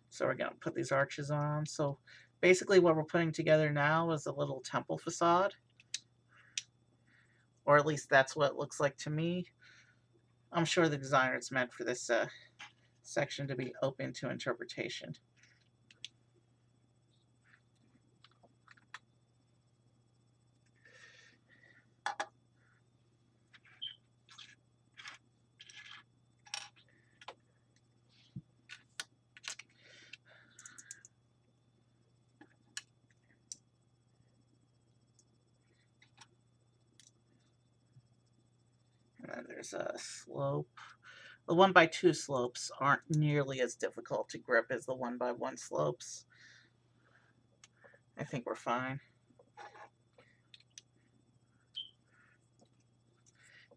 S1: So we're going to put these arches on. So basically what we're putting together now is a little temple facade. Or at least that's what it looks like to me. I'm sure the designer is meant for this section to be open to interpretation. And then there's a slope. The 1x2 slopes aren't nearly as difficult to grip as the 1x1 slopes. I think we're fine.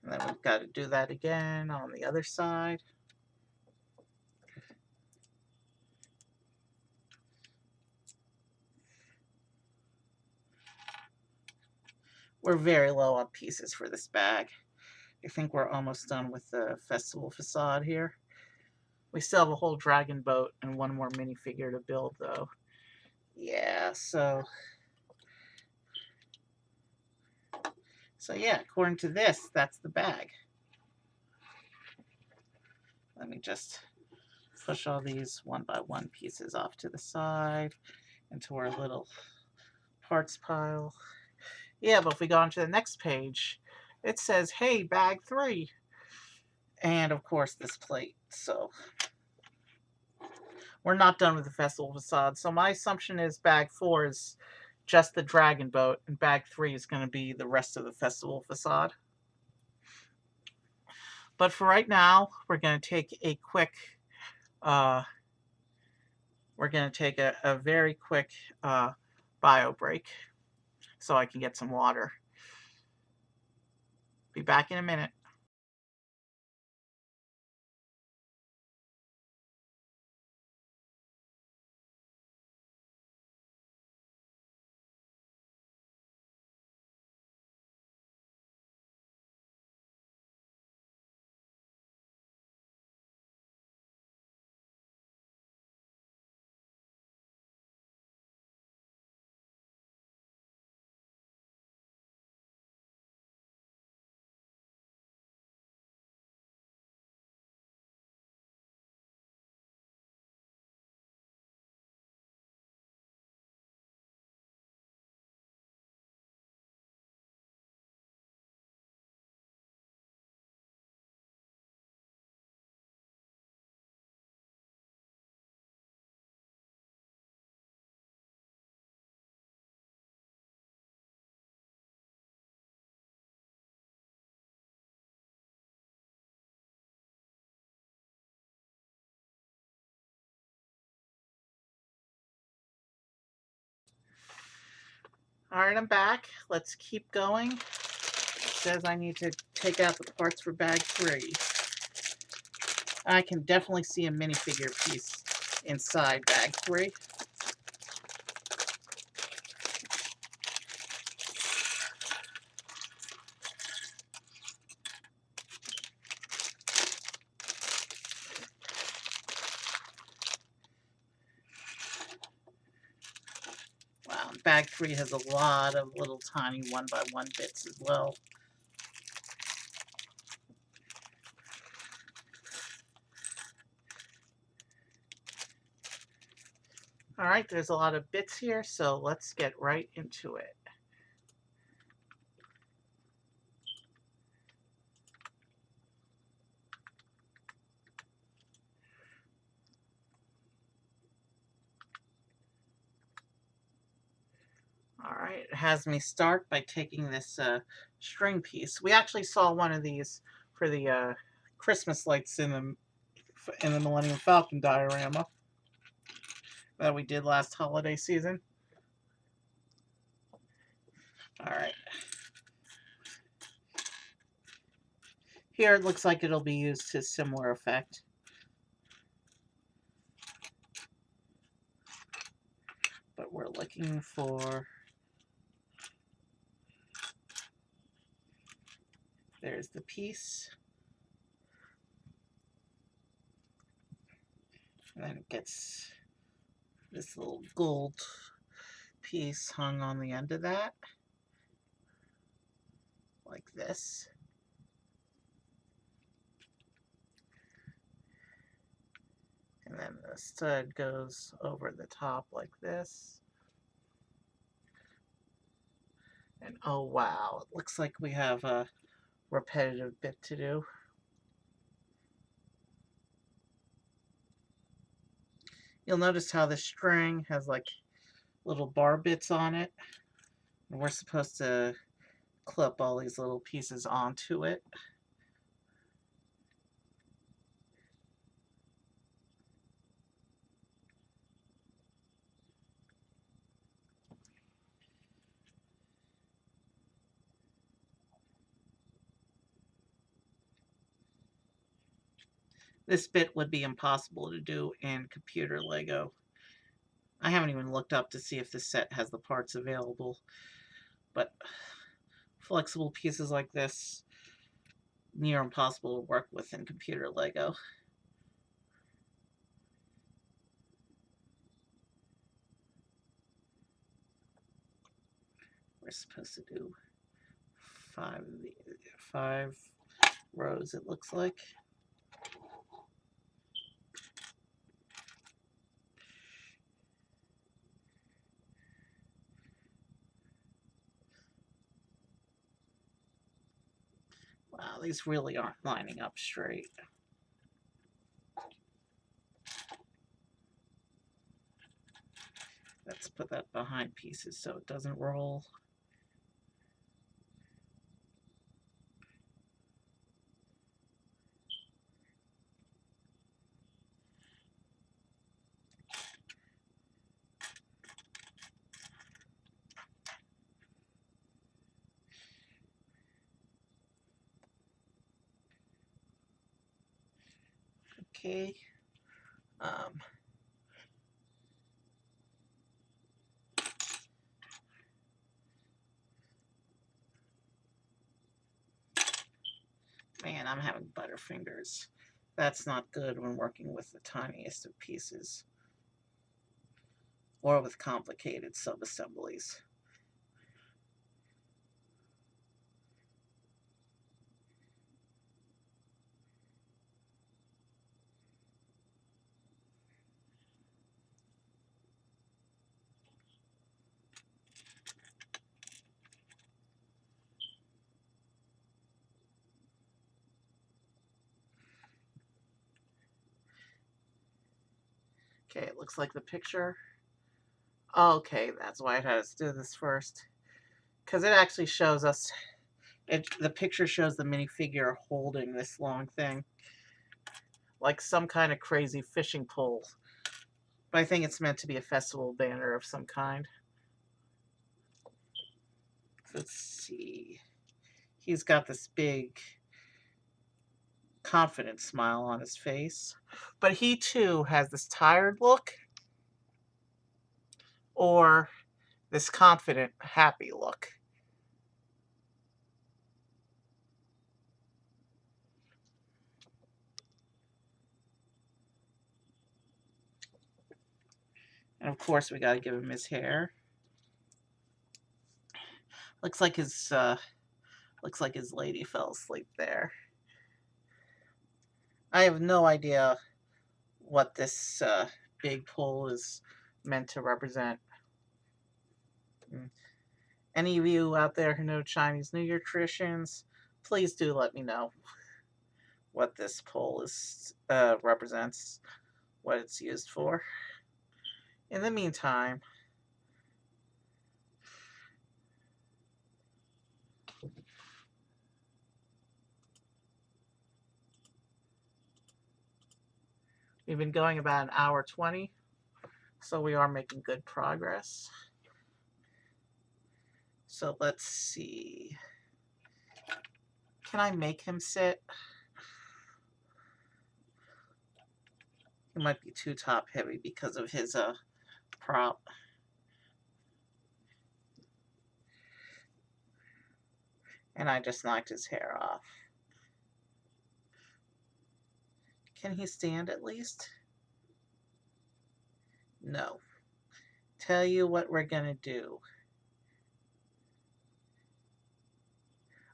S1: And then we've got to do that again on the other side. We're very low on pieces for this bag. I think we're almost done with the festival facade here. We still have a whole dragon boat and one more minifigure to build, though. Yeah, so yeah, according to this, that's the bag. Let me just push all these 1x1 pieces off to the side into our little parts pile. Yeah, but if we go on to the next page, it says, hey, bag 3. And of course, this plate. So we're not done with the festival facade. So my assumption is bag 4 is just the dragon boat, and bag 3 is going to be the rest of the festival facade. But for right now, we're going to take a quick, a very quick bio break so I can get some water. Be back in a minute. All right, I'm back. Let's keep going. It says I need to take out the parts for bag 3. I can definitely see a minifigure piece inside bag 3. Wow, bag 3 has a lot of little tiny 1x1 bits as well. All right, there's a lot of bits here, so let's get right into it. All right, it has me start by taking this string piece. We actually saw one of these for the Christmas lights in the Millennium Falcon diorama that we did last holiday season. All right. Here it looks like it'll be used to similar effect. But we're looking for... There's the piece. And then it gets this little gold piece hung on the end of that. Like this. And then the stud goes over the top like this. And oh wow, it looks like we have a repetitive bit to do. You'll notice how the string has like little bar bits on it. And we're supposed to clip all these little pieces onto it. This bit would be impossible to do in computer Lego. I haven't even looked up to see if this set has the parts available, but flexible pieces like this, near impossible to work with in computer Lego. We're supposed to do 5 rows, it looks like. Wow, these really aren't lining up straight. Let's put that behind pieces so it doesn't roll. Okay. Man, I'm having butterfingers. That's not good when working with the tiniest of pieces or with complicated sub-assemblies. Okay, it looks like the picture. Okay, that's why it has to do this first. Because it actually shows us, the picture shows the minifigure holding this long thing. Like some kind of crazy fishing pole. But I think it's meant to be a festival banner of some kind. Let's see. He's got this big, confident smile on his face. But he too has this tired look or this confident, happy look. And of course, we got to give him his hair. Looks like his lady fell asleep there. I have no idea what this big pole is meant to represent. Any of you out there who know Chinese New Year traditions, please do let me know what this pole is represents, what it's used for. In the meantime, we've been going about an hour 20, so we are making good progress. So let's see. Can I make him sit? He might be too top heavy because of his prop. And I just knocked his hair off. Can he stand at least? No. Tell you what we're going to do.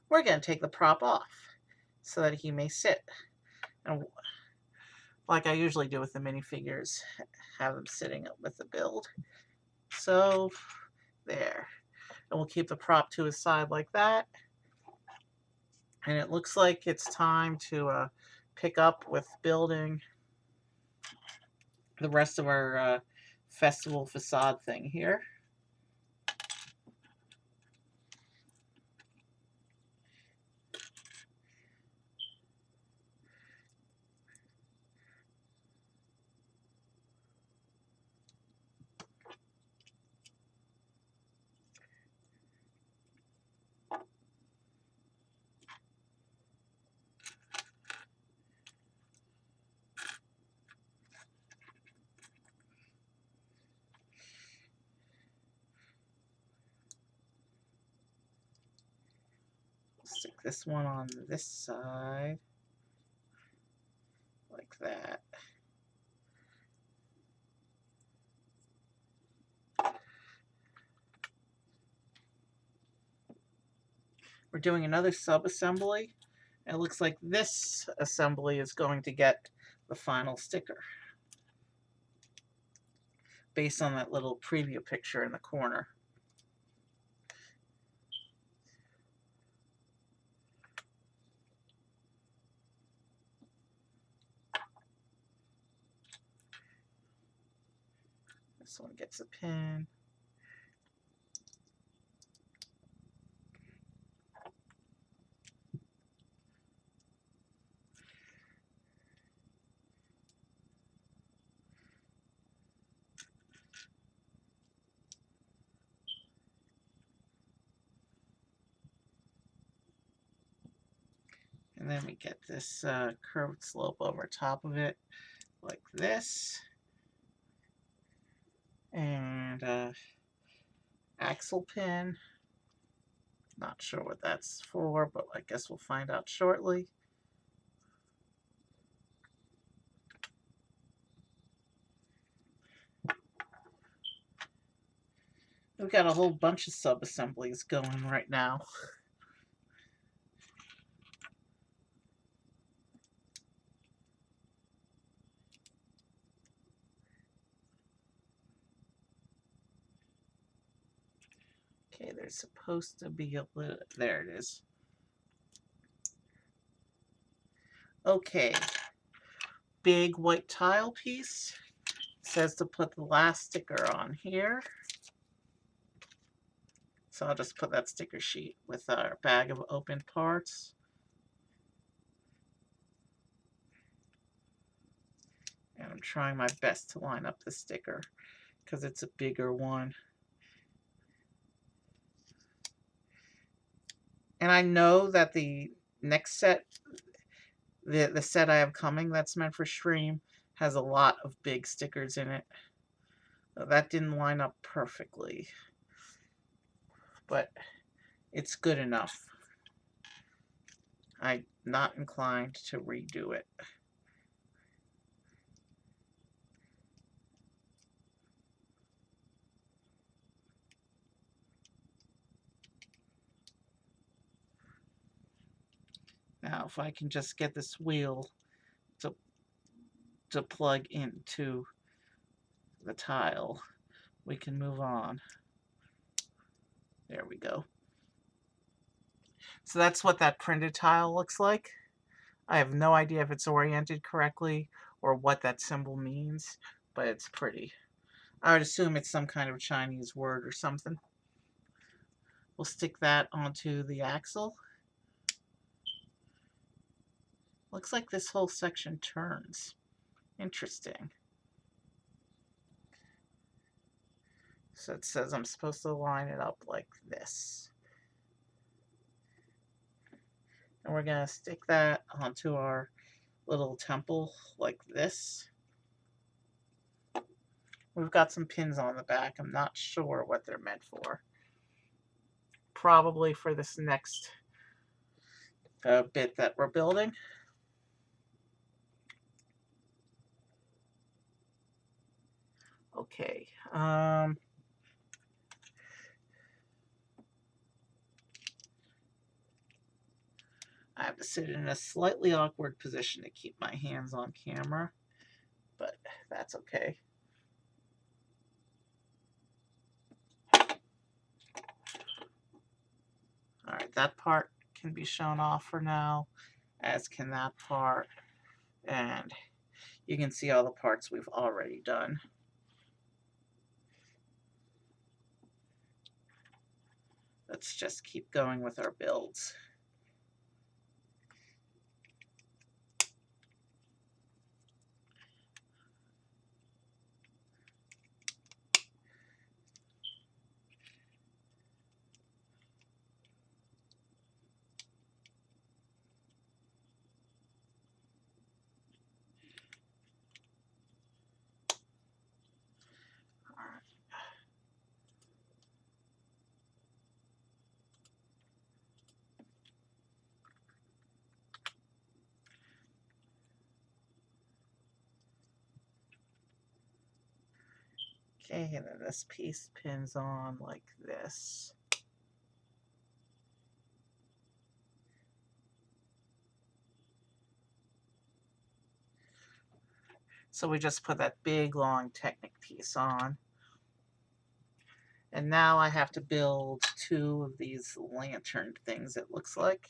S1: We're going to take the prop off so that he may sit. And like I usually do with the minifigures, have them sitting up with the build. So, there. And we'll keep the prop to his side like that. And it looks like it's time to pick up with building the rest of our festival facade thing here. Stick this one on this side, like that. We're doing another sub-assembly. It looks like this assembly is going to get the final sticker based on that little preview picture in the corner. This one gets a pin. And then we get this curved slope over top of it, like this. And axle pin. Not sure what that's for, but I guess we'll find out shortly. We've got a whole bunch of sub-assemblies going right now. Okay, there's supposed to be a little... There it is. Okay. Big white tile piece. It says to put the last sticker on here. So I'll just put that sticker sheet with our bag of open parts. And I'm trying my best to line up the sticker because it's a bigger one. And I know that the next set, the set I have coming that's meant for stream, has a lot of big stickers in it. That didn't line up perfectly, but it's good enough. I'm not inclined to redo it. Now, if I can just get this wheel to plug into the tile, we can move on. There we go. So that's what that printed tile looks like. I have no idea if it's oriented correctly or what that symbol means, but it's pretty. I would assume it's some kind of Chinese word or something. We'll stick that onto the axle. Looks like this whole section turns. Interesting. So it says I'm supposed to line it up like this. And we're going to stick that onto our little temple like this. We've got some pins on the back. I'm not sure what they're meant for. Probably for this next bit that we're building. Okay. I have to sit in a slightly awkward position to keep my hands on camera, but that's okay. All right, that part can be shown off for now, as can that part. And you can see all the parts we've already done. Let's just keep going with our builds. Okay, and then this piece pins on like this. So we just put that big long Technic piece on. And now I have to build two of these lantern things, it looks like.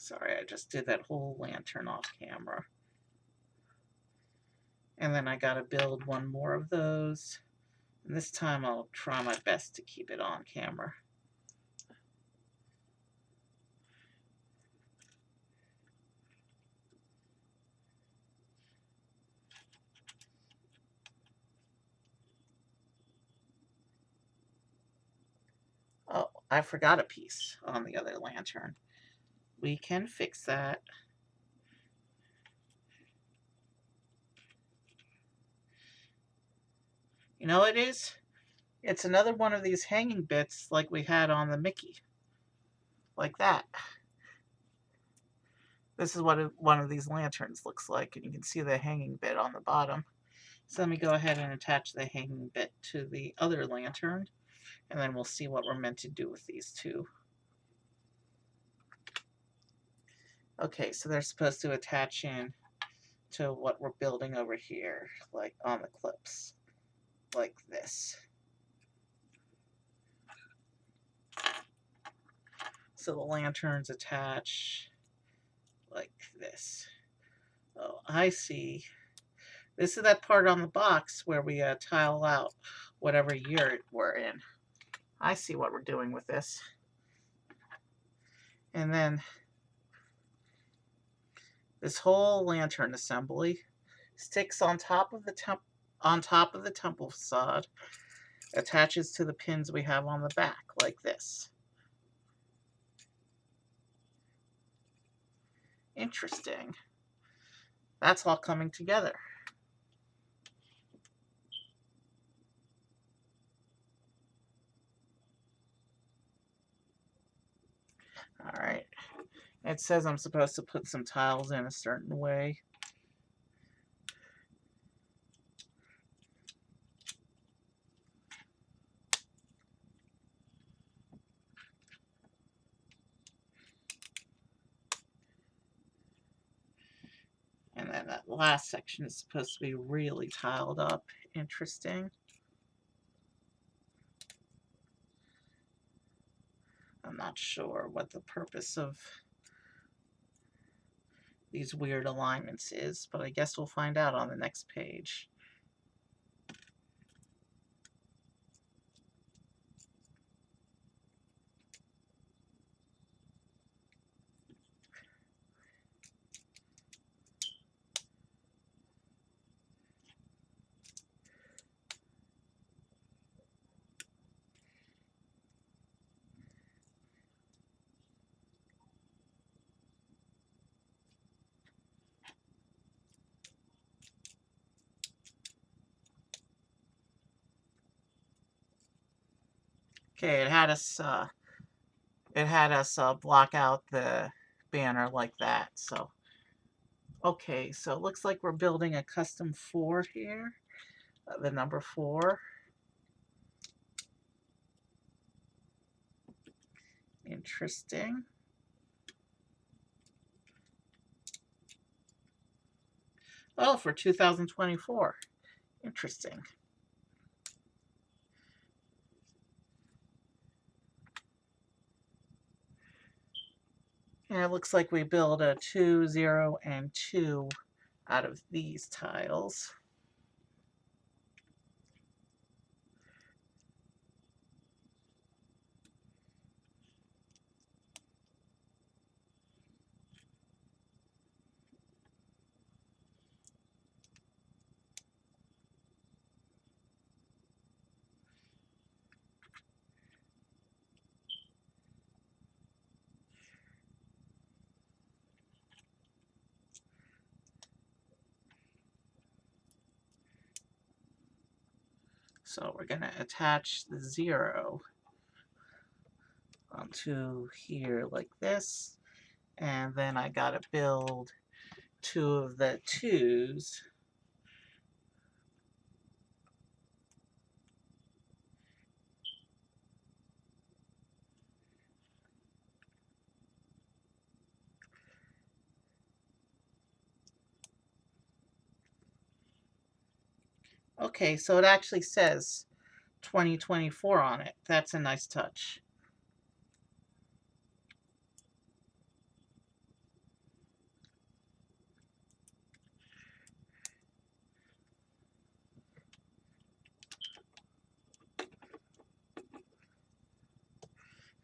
S1: Sorry, I just did that whole lantern off camera. And then I gotta build one more of those. And this time I'll try my best to keep it on camera. Oh, I forgot a piece on the other lantern. We can fix that. You know what it is? It's another one of these hanging bits like we had on the Mickey. Like that. This is what one of these lanterns looks like, and you can see the hanging bit on the bottom. So let me go ahead and attach the hanging bit to the other lantern, and then we'll see what we're meant to do with these two. Okay, so they're supposed to attach in to what we're building over here, like on the clips, like this. So the lanterns attach like this. Oh, I see. This is that part on the box where we tile out whatever year we're in. I see what we're doing with this. And then this whole lantern assembly sticks on top of the temple facade, attaches to the pins we have on the back like this. Interesting. That's all coming together. All right. It says I'm supposed to put some tiles in a certain way. And then that last section is supposed to be really tiled up. Interesting. I'm not sure what the purpose of these weird alignments is, but I guess we'll find out on the next page. Okay, it had us block out the banner like that. So, okay, so it looks like we're building a custom 4 here, the number 4. Interesting. Oh, for 2024. Interesting. And it looks like we build a 2, 0, and 2 out of these tiles. So we're going to attach the 0 onto here like this. And then I got to build 2 of the 2s. Okay, so it actually says 2024 on it. That's a nice touch.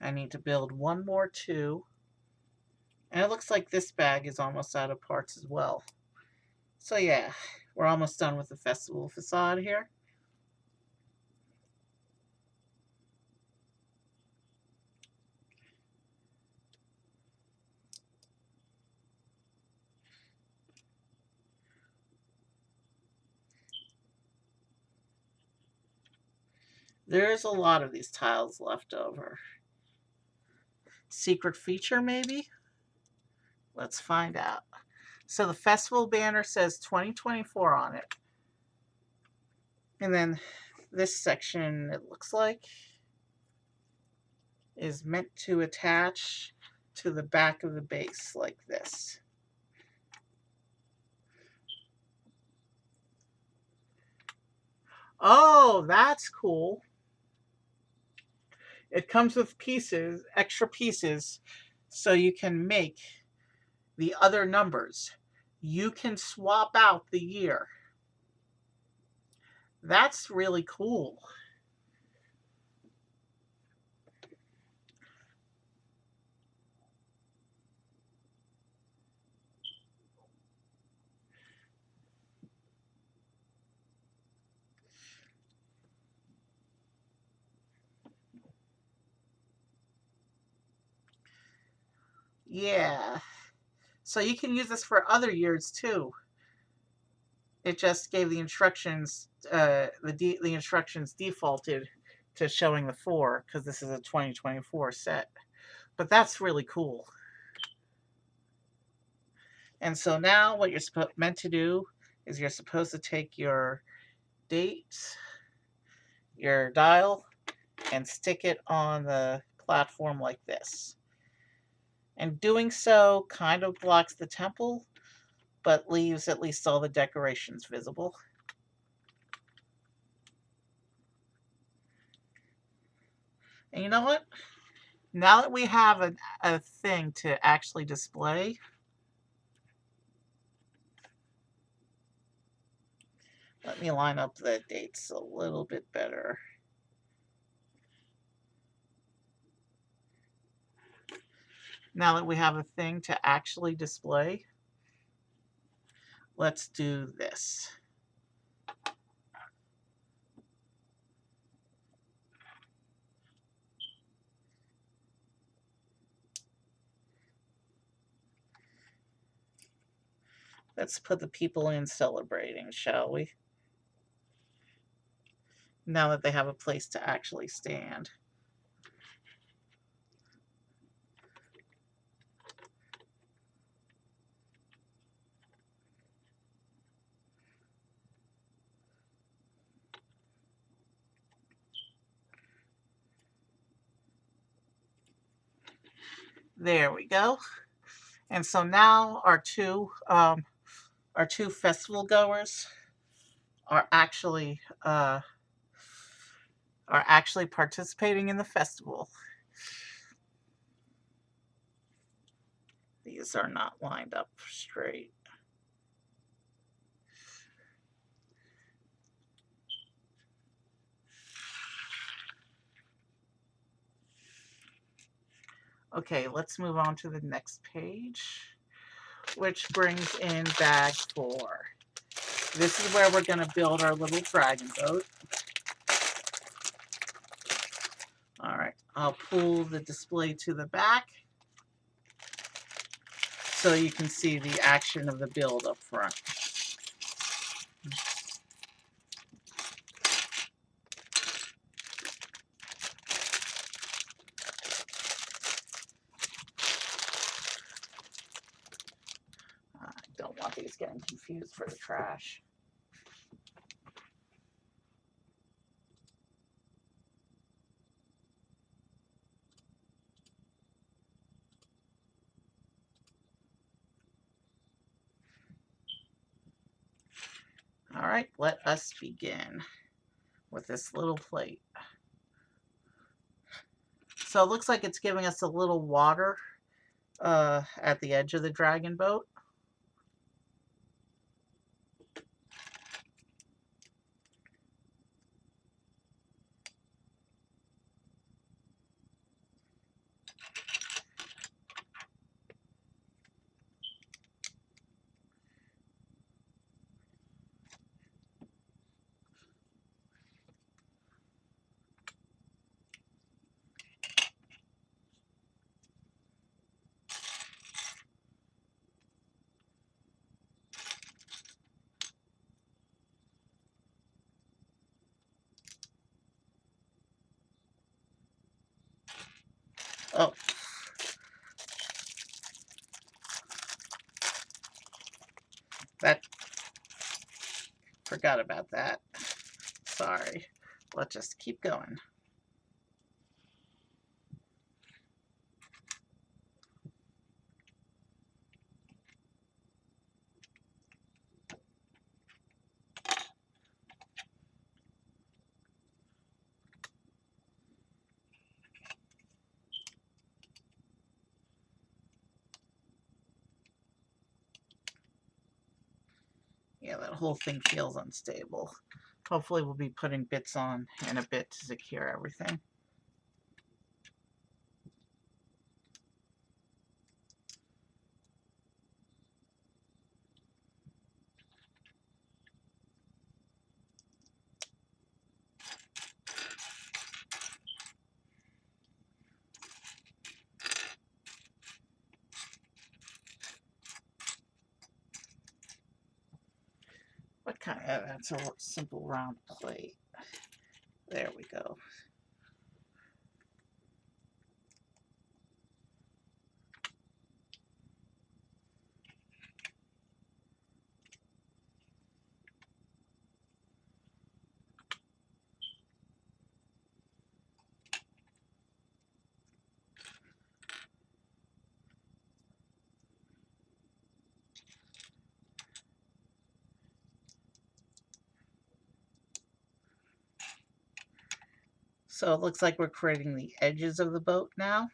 S1: I need to build one more two. And it looks like this bag is almost out of parts as well. So yeah, we're almost done with the festival facade here. There's a lot of these tiles left over. Secret feature, maybe? Let's find out. So the festival banner says 2024 on it. And then this section, it looks like, is meant to attach to the back of the base like this. Oh, that's cool. It comes with pieces, extra pieces, so you can make the other numbers. You can swap out the year. That's really cool. Yeah. So you can use this for other years too. It just gave the instructions, the instructions defaulted to showing the 4 because this is a 2024 set. But that's really cool. And so now what you're meant to do is you're supposed to take your date, your dial, and stick it on the platform like this. And doing so kind of blocks the temple, but leaves at least all the decorations visible. And you know what? Now that we have a thing to actually display, let me line up the dates a little bit better. Now that we have a thing to actually display, let's do this. Let's put the people in celebrating, shall we? Now that they have a place to actually stand. There we go. And so now our two festival goers are actually participating in the festival. These are not lined up straight. Okay, let's move on to the next page, which brings in bag 4. This is where we're going to build our little dragon boat. All right, I'll pull the display to the back so you can see the action of the build up front. I don't want these getting confused for the trash. All right, let us begin with this little plate. So it looks like it's giving us a little water at the edge of the dragon boat. Oh, that, forgot about that. Sorry. Let's just keep going. Yeah, that whole thing feels unstable. Hopefully we'll be putting bits on in a bit to secure everything. What kind of, that's a simple round plate. There we go. So it looks like we're creating the edges of the boat now.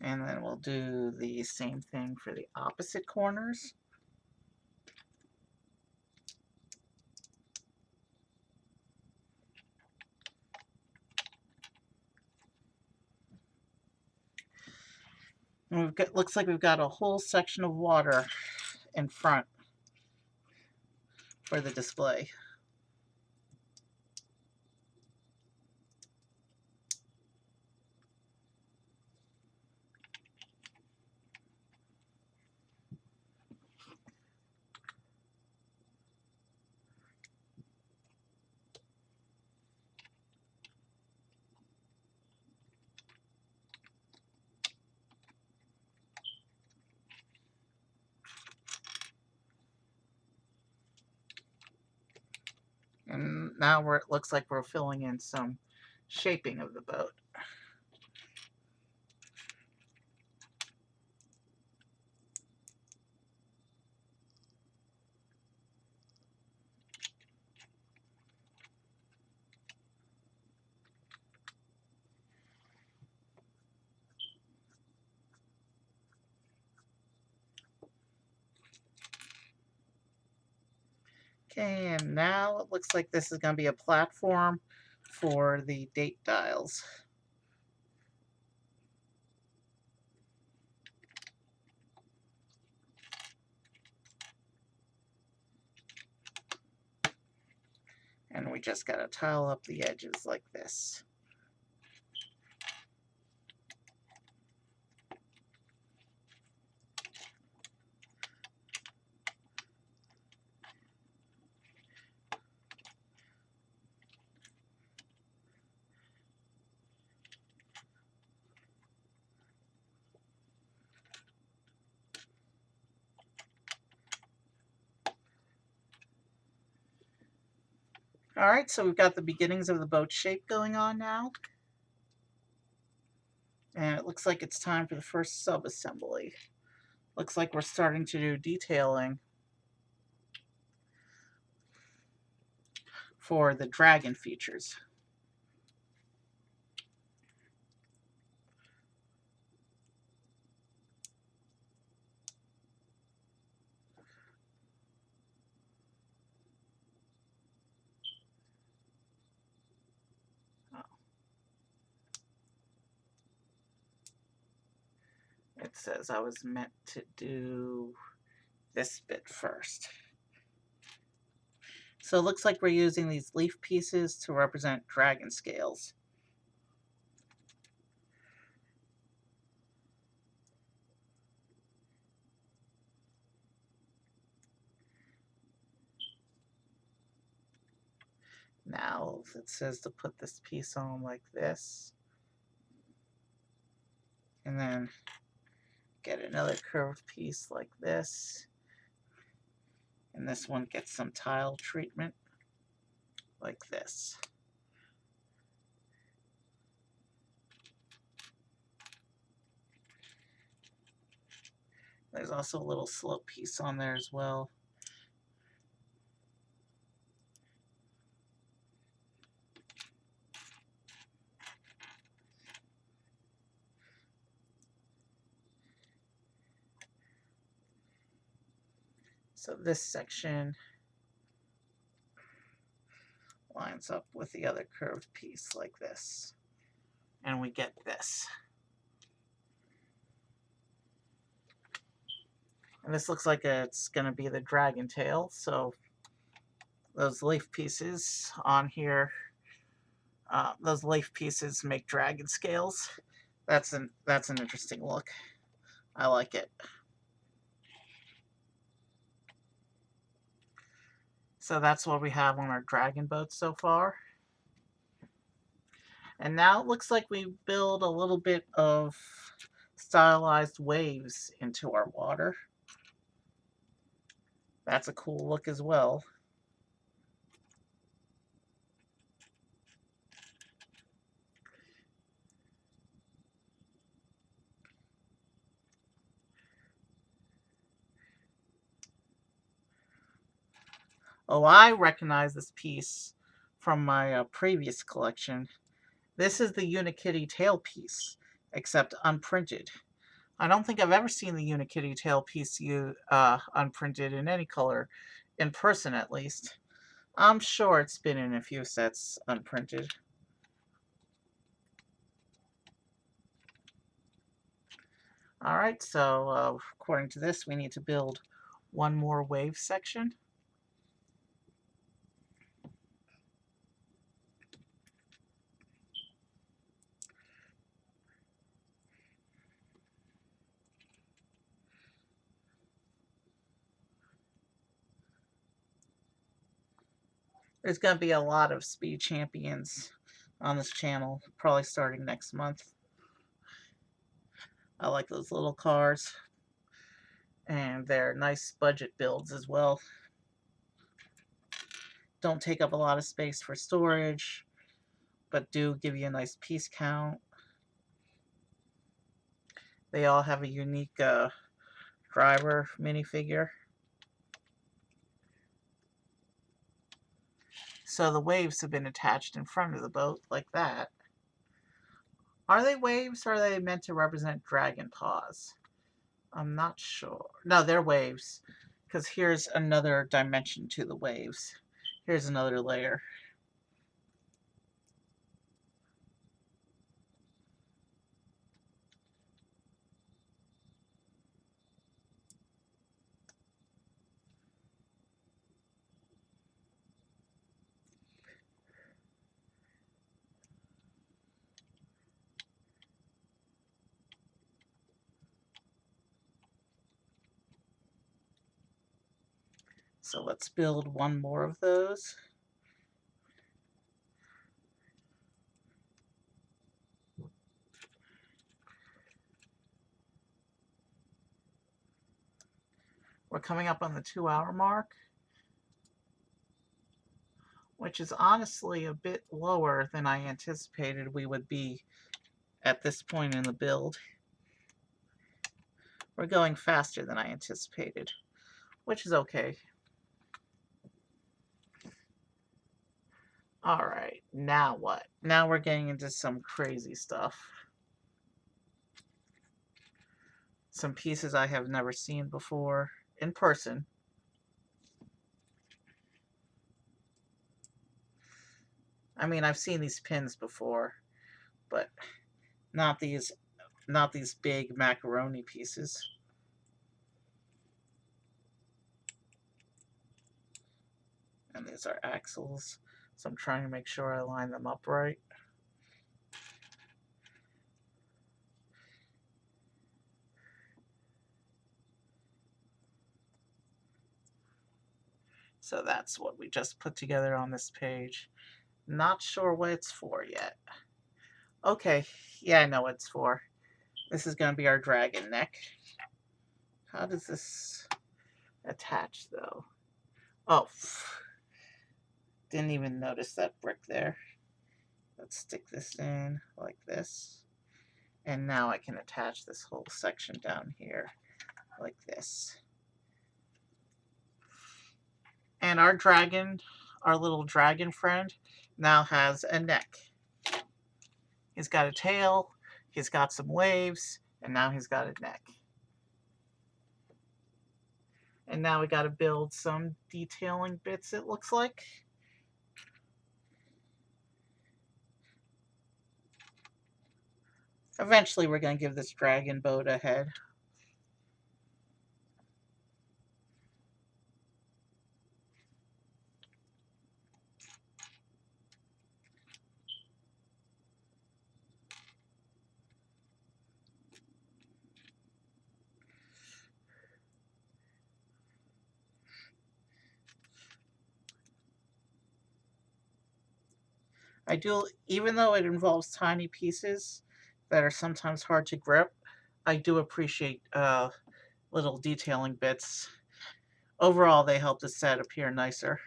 S1: And then we'll do the same thing for the opposite corners. And looks like we've got a whole section of water in front for the display. And now it looks like we're filling in some shaping of the boat. Okay, and now it looks like this is going to be a platform for the date dials. And we just got to tile up the edges like this. All right, so we've got the beginnings of the boat shape going on now. And it looks like it's time for the first sub-assembly. Looks like we're starting to do detailing for the dragon features. It says I was meant to do this bit first. So it looks like we're using these leaf pieces to represent dragon scales. Now it says to put this piece on like this, and then get another curved piece like this, and this one gets some tile treatment like this. There's also a little slope piece on there as well. So this section lines up with the other curved piece like this. And we get this. And this looks like it's going to be the dragon tail. So those leaf pieces on here, those leaf pieces make dragon scales. That's an interesting look. I like it. So that's what we have on our dragon boat so far. And now it looks like we build a little bit of stylized waves into our water. That's a cool look as well. Oh, I recognize this piece from my previous collection. This is the Unikitty tail piece, except unprinted. I don't think I've ever seen the Unikitty tail piece unprinted in any color, in person at least. I'm sure it's been in a few sets unprinted. Alright, so according to this, we need to build one more wave section. There's going to be a lot of Speed Champions on this channel, probably starting next month. I like those little cars, and they're nice budget builds as well. Don't take up a lot of space for storage, but do give you a nice piece count. They all have a unique driver minifigure. So the waves have been attached in front of the boat like that. Are they waves or are they meant to represent dragon paws? I'm not sure. No, they're waves. Because here's another dimension to the waves. Here's another layer. So let's build one more of those. We're coming up on the 2-hour mark, which is honestly a bit lower than I anticipated we would be at this point in the build. We're going faster than I anticipated, which is okay. Alright, now what? Now we're getting into some crazy stuff. Some pieces I have never seen before in person. I mean, I've seen these pins before, but not these big macaroni pieces. And these are axles, so I'm trying to make sure I line them up right. So that's what we just put together on this page. Not sure what it's for yet. Okay, yeah, I know what it's for. This is going to be our dragon neck. How does this attach, though? Oh, didn't even notice that brick there. Let's stick this in like this. And now I can attach this whole section down here like this. And our dragon, our little dragon friend, now has a neck. He's got a tail, he's got some waves, and now he's got a neck. And now we got to build some detailing bits, it looks like. Eventually we're going to give this dragon boat a head. I do, even though it involves tiny pieces that are sometimes hard to grip, I do appreciate little detailing bits. Overall, they help the set appear nicer.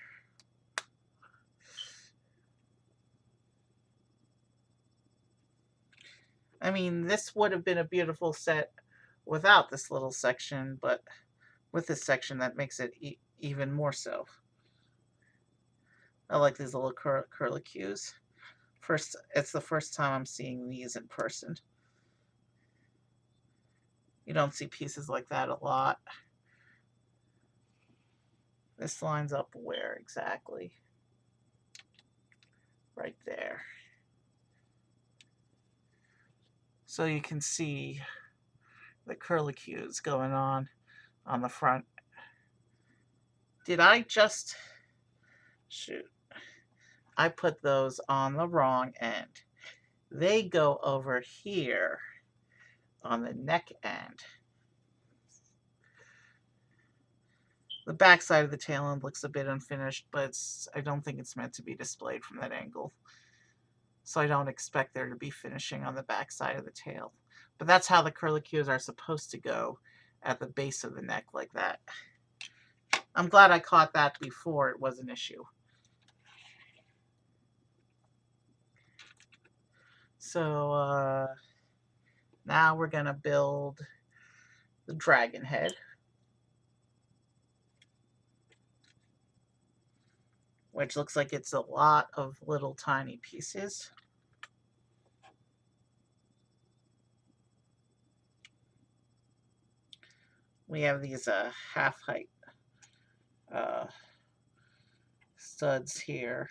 S1: I mean, this would have been a beautiful set without this little section, but with this section, that makes it even more so. I like these little curlicues. It's the first time I'm seeing these in person. You don't see pieces like that a lot. This lines up where exactly? Right there. So you can see the curlicues going on the front. Did I just... Shoot. I put those on the wrong end. They go over here on the neck end. The back side of the tail end looks a bit unfinished, but I don't think it's meant to be displayed from that angle. So I don't expect there to be finishing on the back side of the tail. But that's how the curlicues are supposed to go at the base of the neck, like that. I'm glad I caught that before it was an issue. So now we're going to build the dragon head, which looks like it's a lot of little tiny pieces. We have these half-height studs here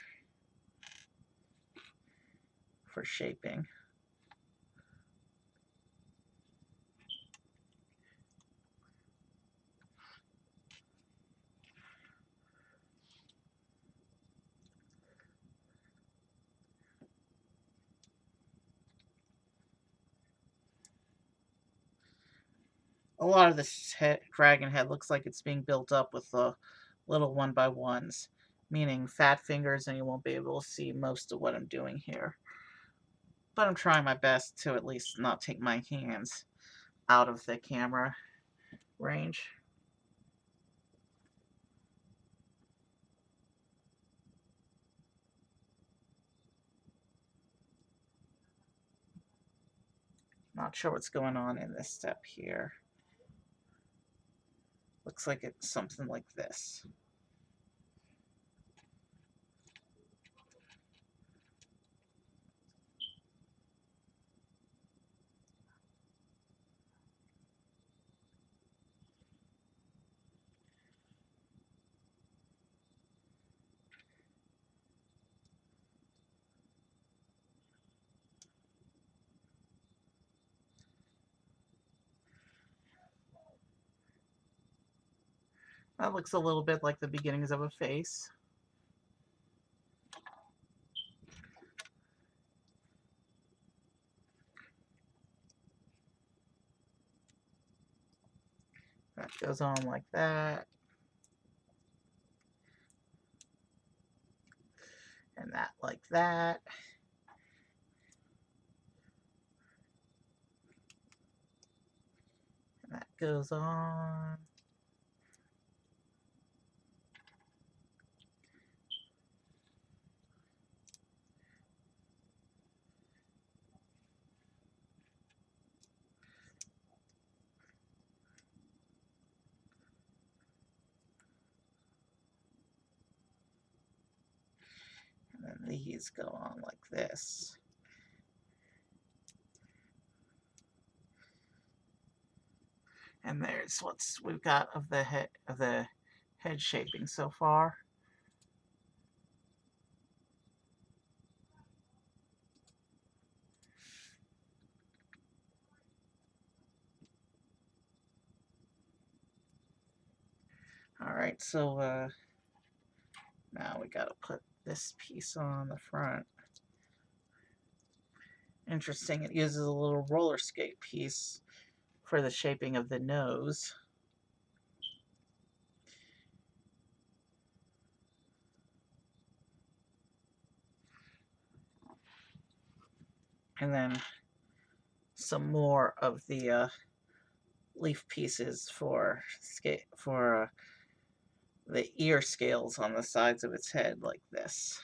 S1: for shaping. A lot of this dragon head looks like it's being built up with the little 1x1s, meaning fat fingers, and you won't be able to see most of what I'm doing here. But I'm trying my best to at least not take my hands out of the camera range. Not sure what's going on in this step here. Looks like it's something like this. That looks a little bit like the beginnings of a face. That goes on like that. And that like that. And that goes on. And then these go on like this. And there's what we've got of the head shaping so far. All right, so now we got to put this piece on the front. Interesting, it uses a little roller skate piece for the shaping of the nose. And then some more of the leaf pieces for the ear scales on the sides of its head like this.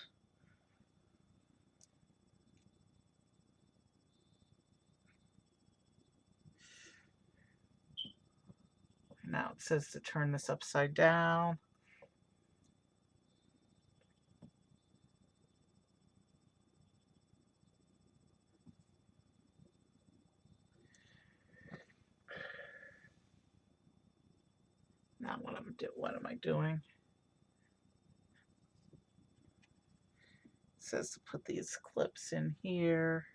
S1: Now it says to turn this upside down. Now what am I doing? It says to put these clips in here.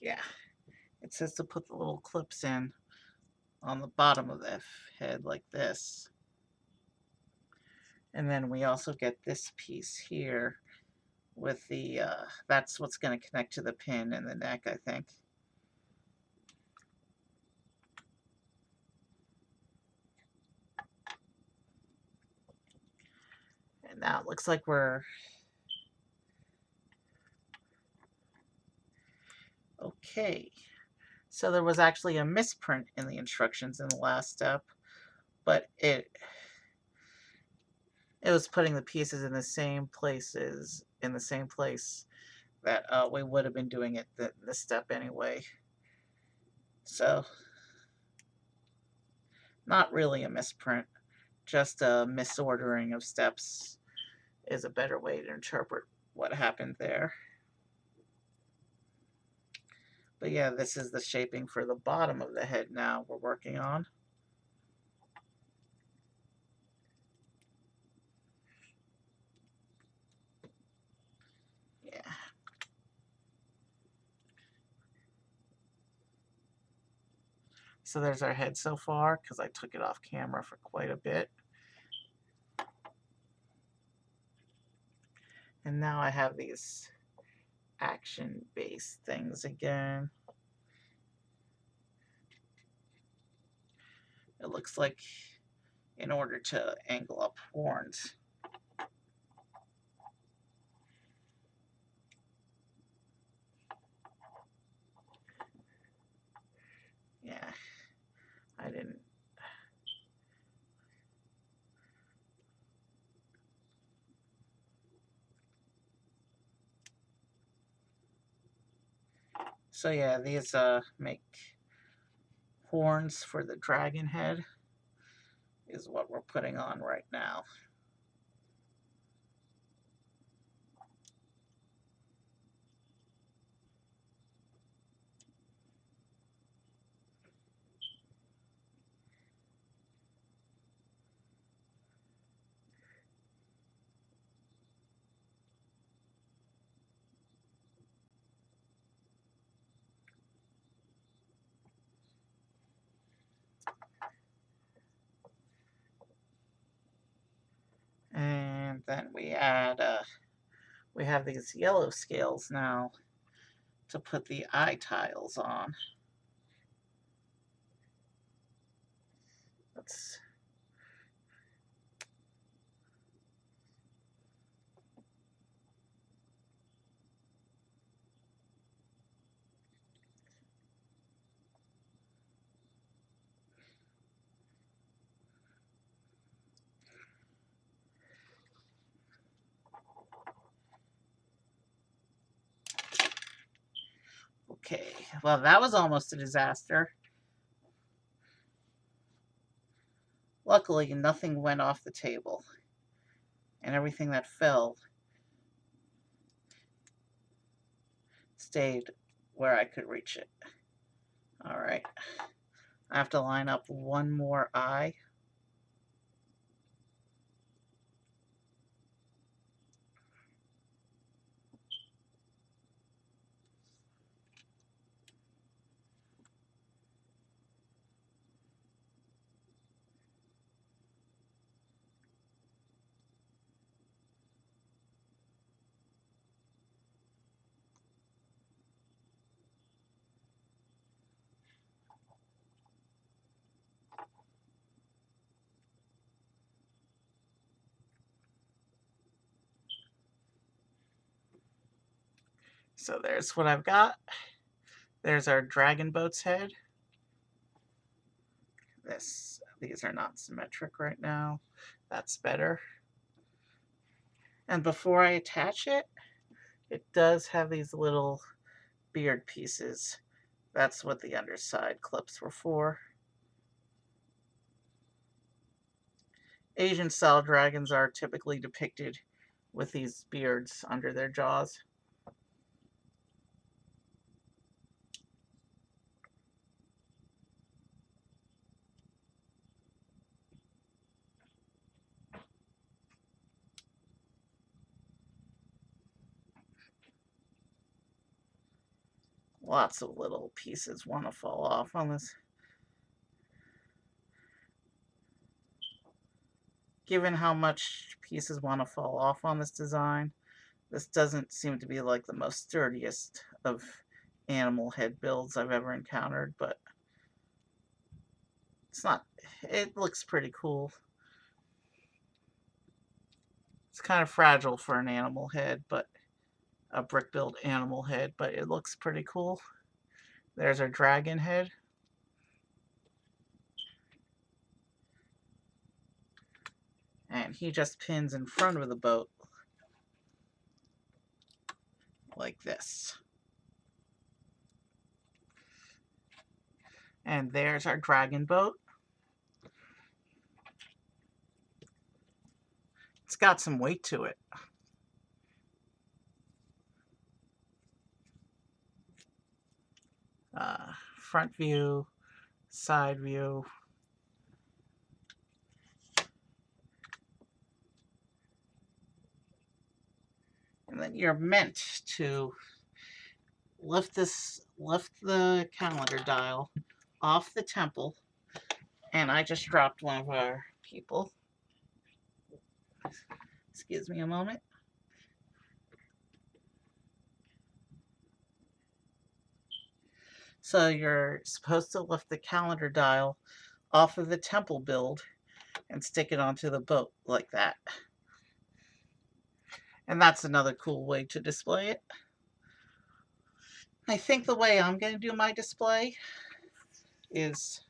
S1: Yeah, it says to put the little clips in on the bottom of the head like this. And then we also get this piece here with the, that's what's going to connect to the pin in the neck, I think. And now it looks like we're okay. So there was actually a misprint in the instructions in the last step, but it was putting the pieces in the same places, in the same place that we would have been doing it this step anyway. So, not really a misprint, just a misordering of steps is a better way to interpret what happened there. But yeah, this is the shaping for the bottom of the head now we're working on. Yeah. So there's our head so far, because I took it off camera for quite a bit. And now I have these action-based things again. It looks like in order to angle up horns. Yeah, I didn't. So yeah, these make horns for the dragon head is what we're putting on right now. And then we add, we have these yellow scales now to put the eye tiles on. Let's Okay, well, that was almost a disaster. Luckily, nothing went off the table, and everything that fell stayed where I could reach it. All right, I have to line up one more eye. So there's what I've got. There's our dragon boat's head. These are not symmetric right now. That's better. And before I attach it, it does have these little beard pieces. That's what the underside clips were for. Asian style dragons are typically depicted with these beards under their jaws. Lots of little pieces want to fall off on this. Given how much pieces want to fall off on this design, this doesn't seem to be like the most sturdiest of animal head builds I've ever encountered, but it's not, it looks pretty cool. It's kind of fragile for an animal head, but a brick built animal head, but it looks pretty cool. There's our dragon head. And he just pins in front of the boat like this. And there's our dragon boat. It's got some weight to it. Front view, side view. And then you're meant to lift the calendar dial off the temple. And I just dropped one of our people. Excuse me a moment. So you're supposed to lift the calendar dial off of the temple build and stick it onto the boat like that. And that's another cool way to display it. I think the way I'm going to do my display is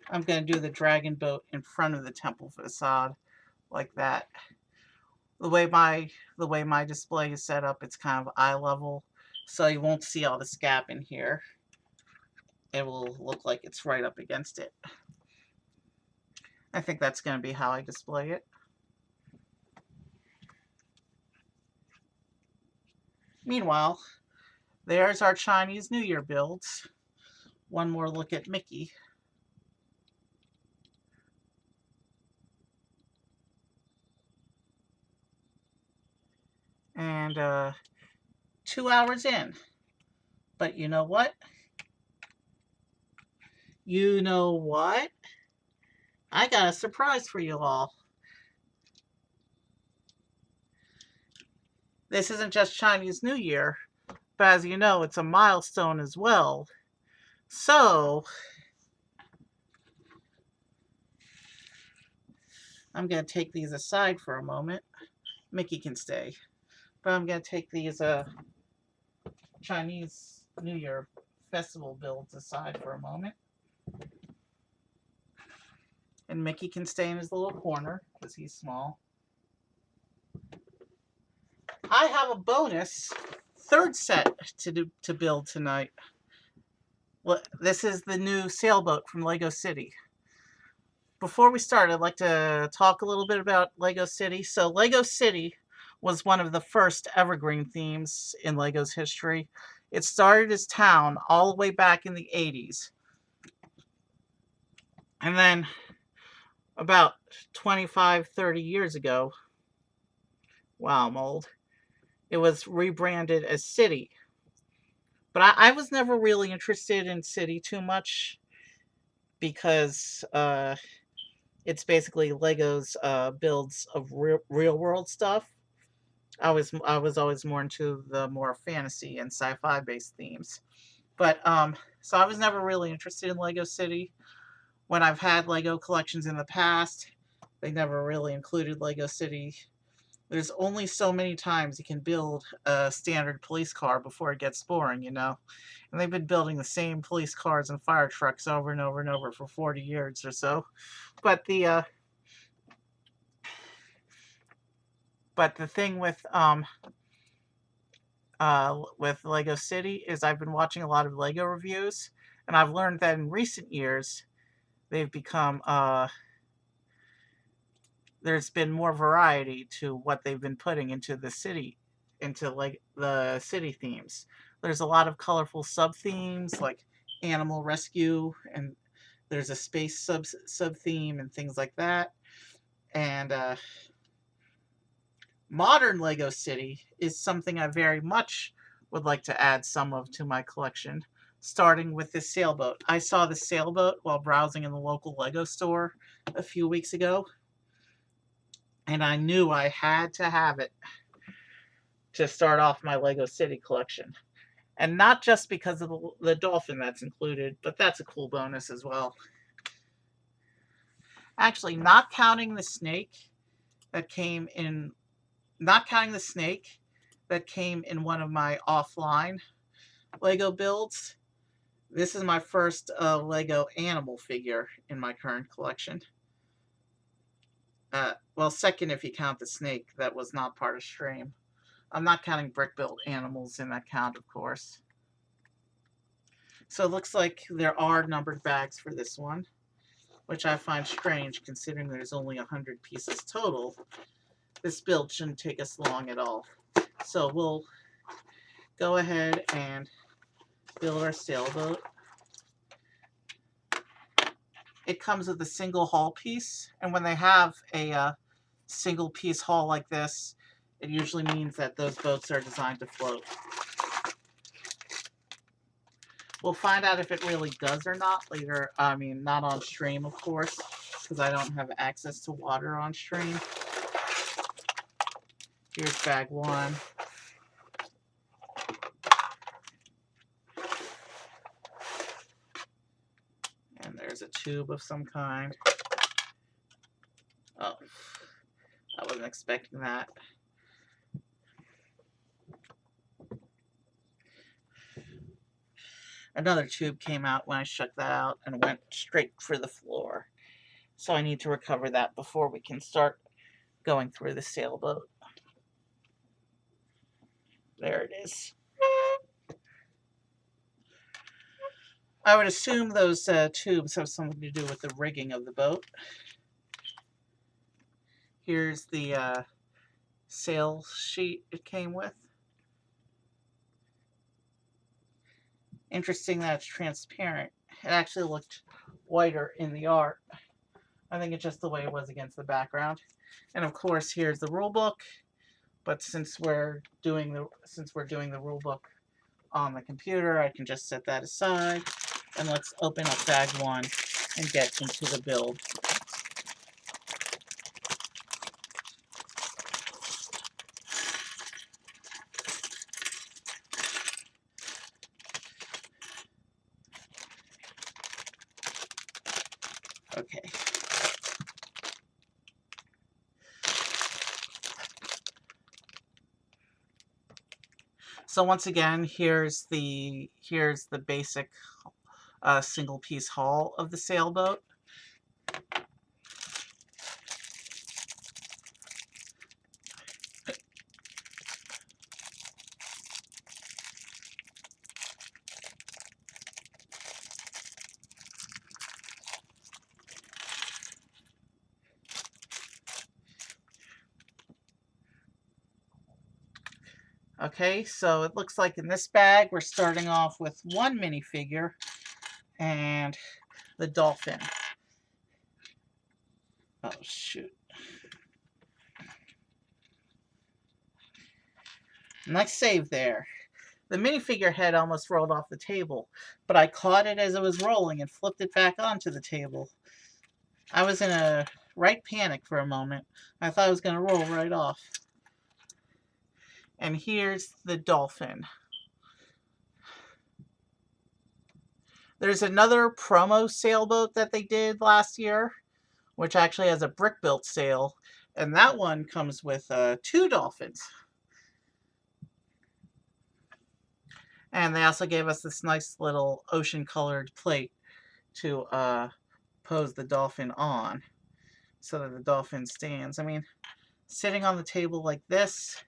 S1: I'm going to do the dragon boat in front of the temple facade like that. The way my display is set up, it's kind of eye level, so you won't see all this gap in here. It will look like it's right up against it. I think that's going to be how I display it. Meanwhile, there's our Chinese New Year builds. One more look at Mickey. And 2 hours in. But you know what? You know what? I got a surprise for you all. This isn't just Chinese New Year, but as you know, it's a milestone as well. So, I'm going to take these aside for a moment. Mickey can stay. But I'm going to take these Chinese New Year festival builds aside for a moment. And Mickey can stay in his little corner because he's small. I have a bonus third set to build tonight. Well, this is the new sailboat from Lego City. Before we start, I'd like to talk a little bit about Lego City. So, Lego City was one of the first evergreen themes in Lego's history. It started as town all the way back in the 80s. And then, about 25, 30 years ago, wow, I'm old, it was rebranded as City. But I was never really interested in City too much because it's basically Lego's builds of real world stuff. I was always more into the more fantasy and sci-fi based themes. But so I was never really interested in Lego City. When I've had Lego collections in the past, they never really included Lego City. There's only so many times you can build a standard police car before it gets boring, you know. And they've been building the same police cars and fire trucks over and over and over for 40 years or so. But the thing with Lego City is I've been watching a lot of Lego reviews, and I've learned that in recent years they've become there's been more variety to what they've been putting into the city, into like the city themes. There's a lot of colorful sub themes like animal rescue, and there's a space sub theme and things like that. And modern Lego City is something I very much would like to add some of to my collection, starting with this sailboat. I saw the sailboat while browsing in the local Lego store a few weeks ago, and I knew I had to have it to start off my Lego City collection. And not just because of the dolphin that's included, but that's a cool bonus as well. Actually, that came in not counting the snake that came in one of my offline Lego builds, this is my first Lego animal figure in my current collection. Well, second if you count the snake that was not part of stream. I'm not counting brick-built animals in that count, of course. So it looks like there are numbered bags for this one, which I find strange considering there's only 100 pieces total. This build shouldn't take us long at all. So we'll go ahead and build our sailboat. It comes with a single hull piece, and when they have a single piece hull like this, it usually means that those boats are designed to float. We'll find out if it really does or not later. I mean, not on stream, of course, because I don't have access to water on stream. Here's bag one. And there's a tube of some kind. Oh, I wasn't expecting that. Another tube came out when I shook that out and went straight for the floor. So I need to recover that before we can start going through the sailboat. There it is. I would assume those tubes have something to do with the rigging of the boat. Here's the sail sheet it came with. Interesting that it's transparent. It actually looked whiter in the art. I think it's just the way it was against the background. And of course, here's the rule book. But since we're doing the rule book on the computer, I can just set that aside. And let's open up bag one and get into the build. Okay. So once again, here's the basic single piece hull of the sailboat. Okay, so it looks like in this bag we're starting off with one minifigure and the dolphin. Oh shoot. Nice save there. The minifigure head almost rolled off the table, but I caught it as it was rolling and flipped it back onto the table. I was in a right panic for a moment. I thought it was going to roll right off. And here's the dolphin. There's another promo sailboat that they did last year, which actually has a brick built sail, and that one comes with 2 dolphins. And they also gave us this nice little ocean colored plate to pose the dolphin on so that the dolphin stands. I mean, sitting on the table like this,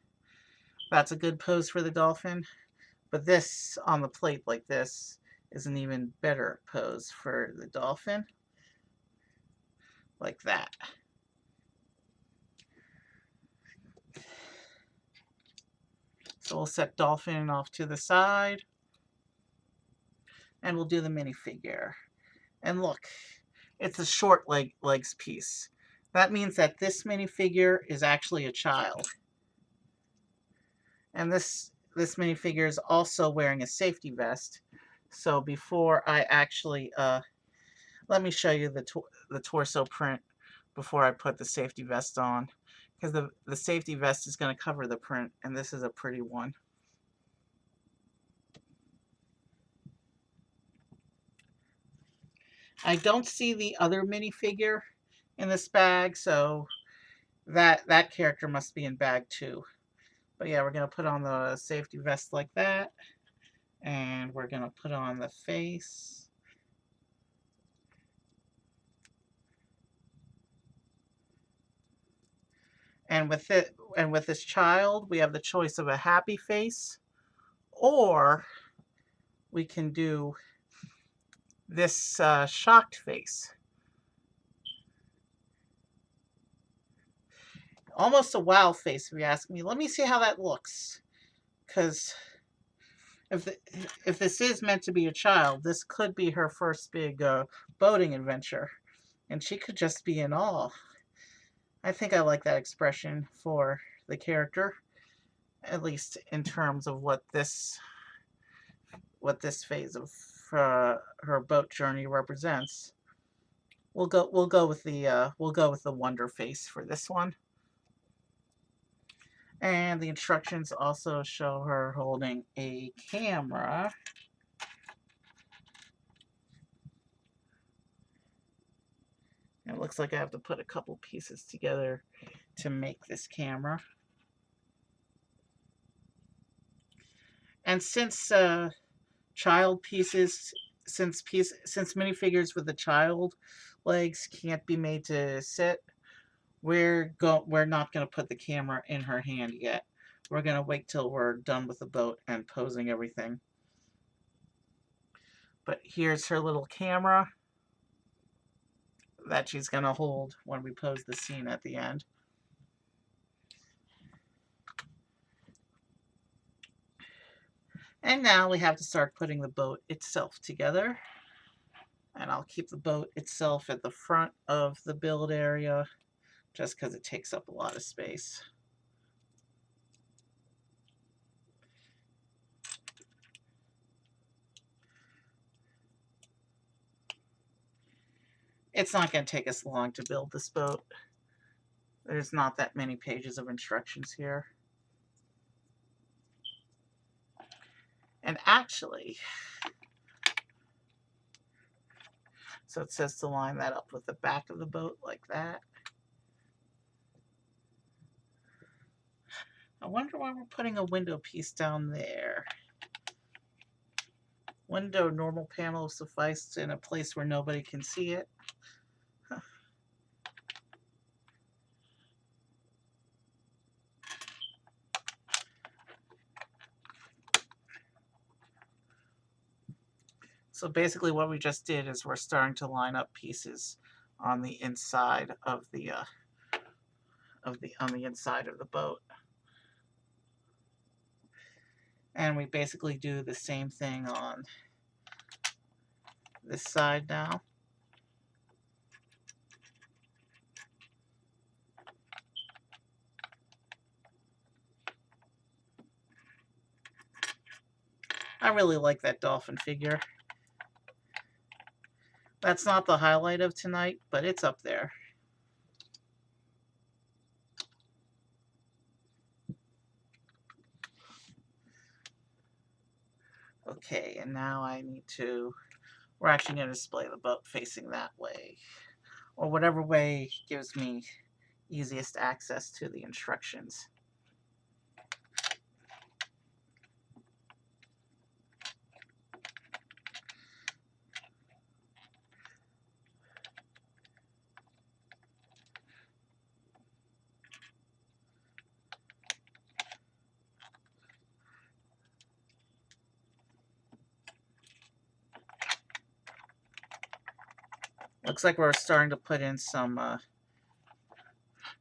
S1: that's a good pose for the dolphin. But this on the plate like this is an even better pose for the dolphin. Like that. So we'll set dolphin off to the side. And we'll do the minifigure. And look, it's a short legs piece. That means that this minifigure is actually a child. And this minifigure is also wearing a safety vest. So before I actually, let me show you the torso print before I put the safety vest on. Because the safety vest is going to cover the print, and this is a pretty one. I don't see the other minifigure in this bag, so that character must be in bag 2. But yeah, we're going to put on the safety vest like that. And we're going to put on the face. And with this child, we have the choice of a happy face, or we can do this shocked face. Almost a wow face, if you ask me. Let me see how that looks. Because if this is meant to be a child, this could be her first big boating adventure. And she could just be in awe. I think I like that expression for the character, at least in terms of what this phase of her boat journey represents. We'll go with the wonder face for this one. And the instructions also show her holding a camera. It looks like I have to put a couple pieces together to make this camera. And since child pieces, since minifigures with the child legs can't be made to sit, we're not going to put the camera in her hand yet. We're going to wait till we're done with the boat and posing everything. But here's her little camera that she's going to hold when we pose the scene at the end. And now we have to start putting the boat itself together. And I'll keep the boat itself at the front of the build area just because it takes up a lot of space. It's not going to take us long to build this boat. There's not that many pages of instructions here. And actually, so it says to line that up with the back of the boat like that. I wonder why we're putting a window piece down there. Window normal panel suffice in a place where nobody can see it. Huh. So basically what we just did is we're starting to line up pieces on the inside of the on the inside of the boat. And we basically do the same thing on this side now. I really like that dolphin figure. That's not the highlight of tonight, but it's up there. Okay, and now we're actually going to display the boat facing that way, or whatever way gives me easiest access to the instructions. Looks like we're starting to put in some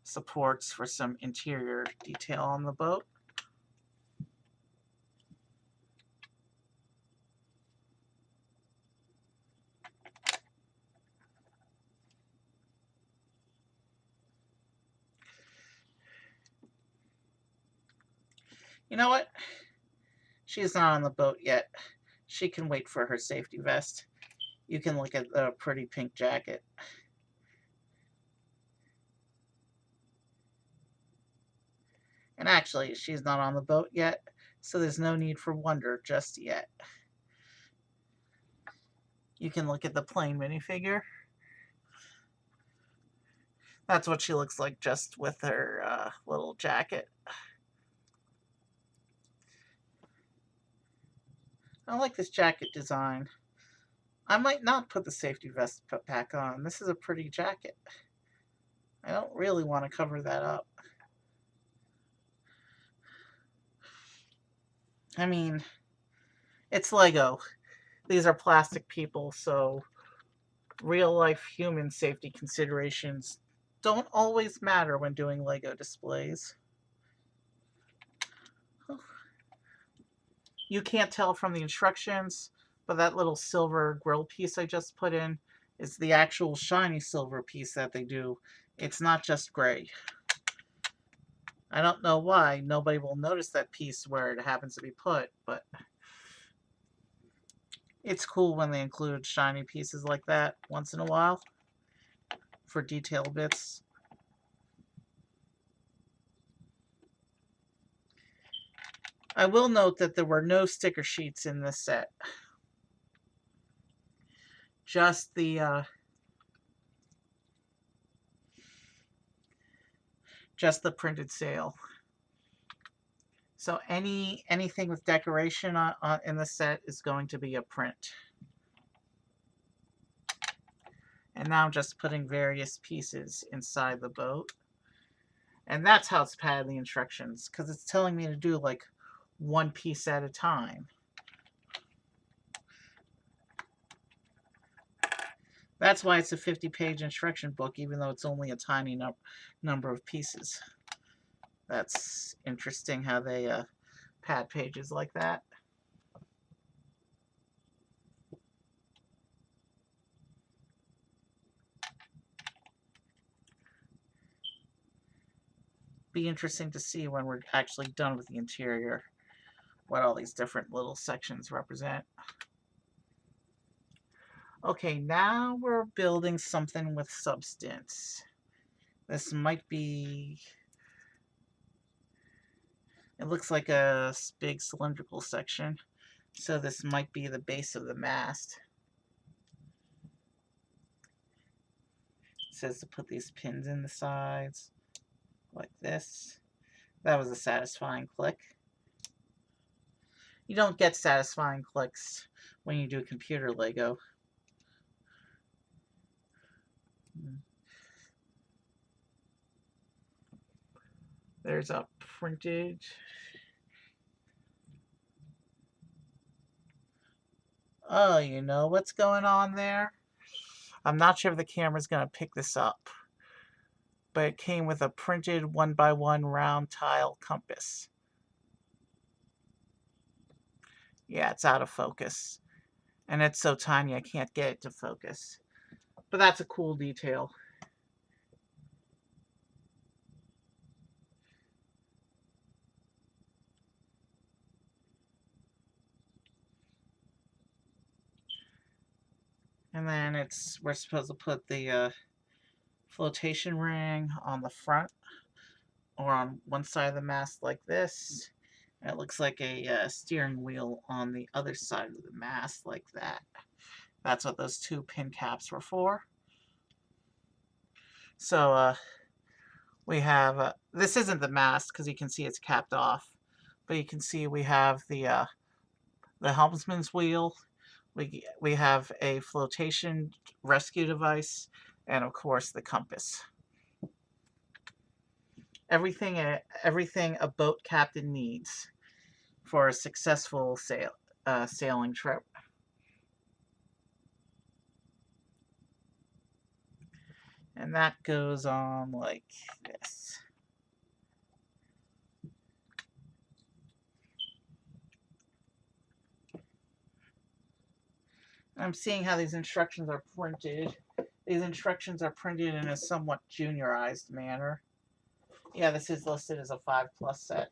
S1: supports for some interior detail on the boat. You know what? She's not on the boat yet. She can wait for her safety vest. You can look at the pretty pink jacket. And actually, she's not on the boat yet, so there's no need for wonder just yet. You can look at the plain minifigure. That's what she looks like just with her little jacket. I like this jacket design. I might not put the safety vest back on. This is a pretty jacket. I don't really want to cover that up. I mean, it's Lego. These are plastic people, so real life human safety considerations don't always matter when doing Lego displays. You can't tell from the instructions, but that little silver grill piece I just put in is the actual shiny silver piece that they do. It's not just gray. I don't know why nobody will notice that piece where it happens to be put, but it's cool when they include shiny pieces like that once in a while for detail bits. I will note that there were no sticker sheets in this set. Just the printed sale. So anything with decoration in the set is going to be a print. And now I'm just putting various pieces inside the boat. And that's how it's padded the instructions, because it's telling me to do like one piece at a time. That's why it's a 50-page instruction book, even though it's only a tiny number of pieces. That's interesting how they pad pages like that. Be interesting to see when we're actually done with the interior what all these different little sections represent. Okay, now we're building something with substance. This might be... It looks like a big cylindrical section, so this might be the base of the mast. It says to put these pins in the sides, like this. That was a satisfying click. You don't get satisfying clicks when you do computer Lego. There's a printed... Oh, you know what's going on there? I'm not sure if the camera's going to pick this up, but it came with a printed 1x1 round tile compass. Yeah, it's out of focus. And it's so tiny I can't get it to focus. But that's a cool detail. And then we're supposed to put the flotation ring on the front or on one side of the mast like this. And it looks like a steering wheel on the other side of the mast like that. That's what those two pin caps were for. So we have, this isn't the mast because you can see it's capped off. But you can see we have the helmsman's wheel. We have a flotation rescue device. And of course the compass. Everything a boat captain needs for a successful sailing trip. And that goes on like this. I'm seeing how these instructions are printed. These instructions are printed in a somewhat juniorized manner. Yeah, this is listed as a 5+ set.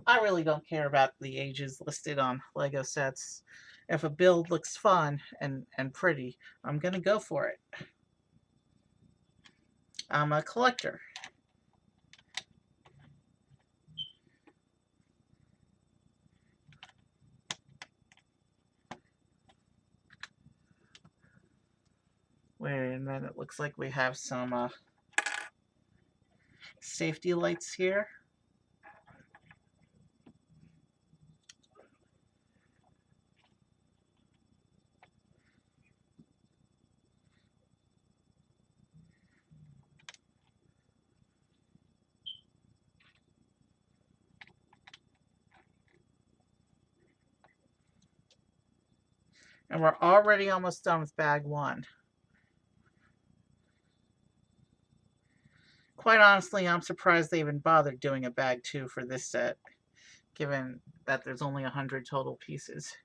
S1: I really don't care about the ages listed on Lego sets. If a build looks fun and pretty, I'm going to go for it. I'm a collector. And then it looks like we have some safety lights here. And we're already almost done with bag 1. Quite honestly, I'm surprised they even bothered doing a bag 2 for this set, given that there's only 100 total pieces.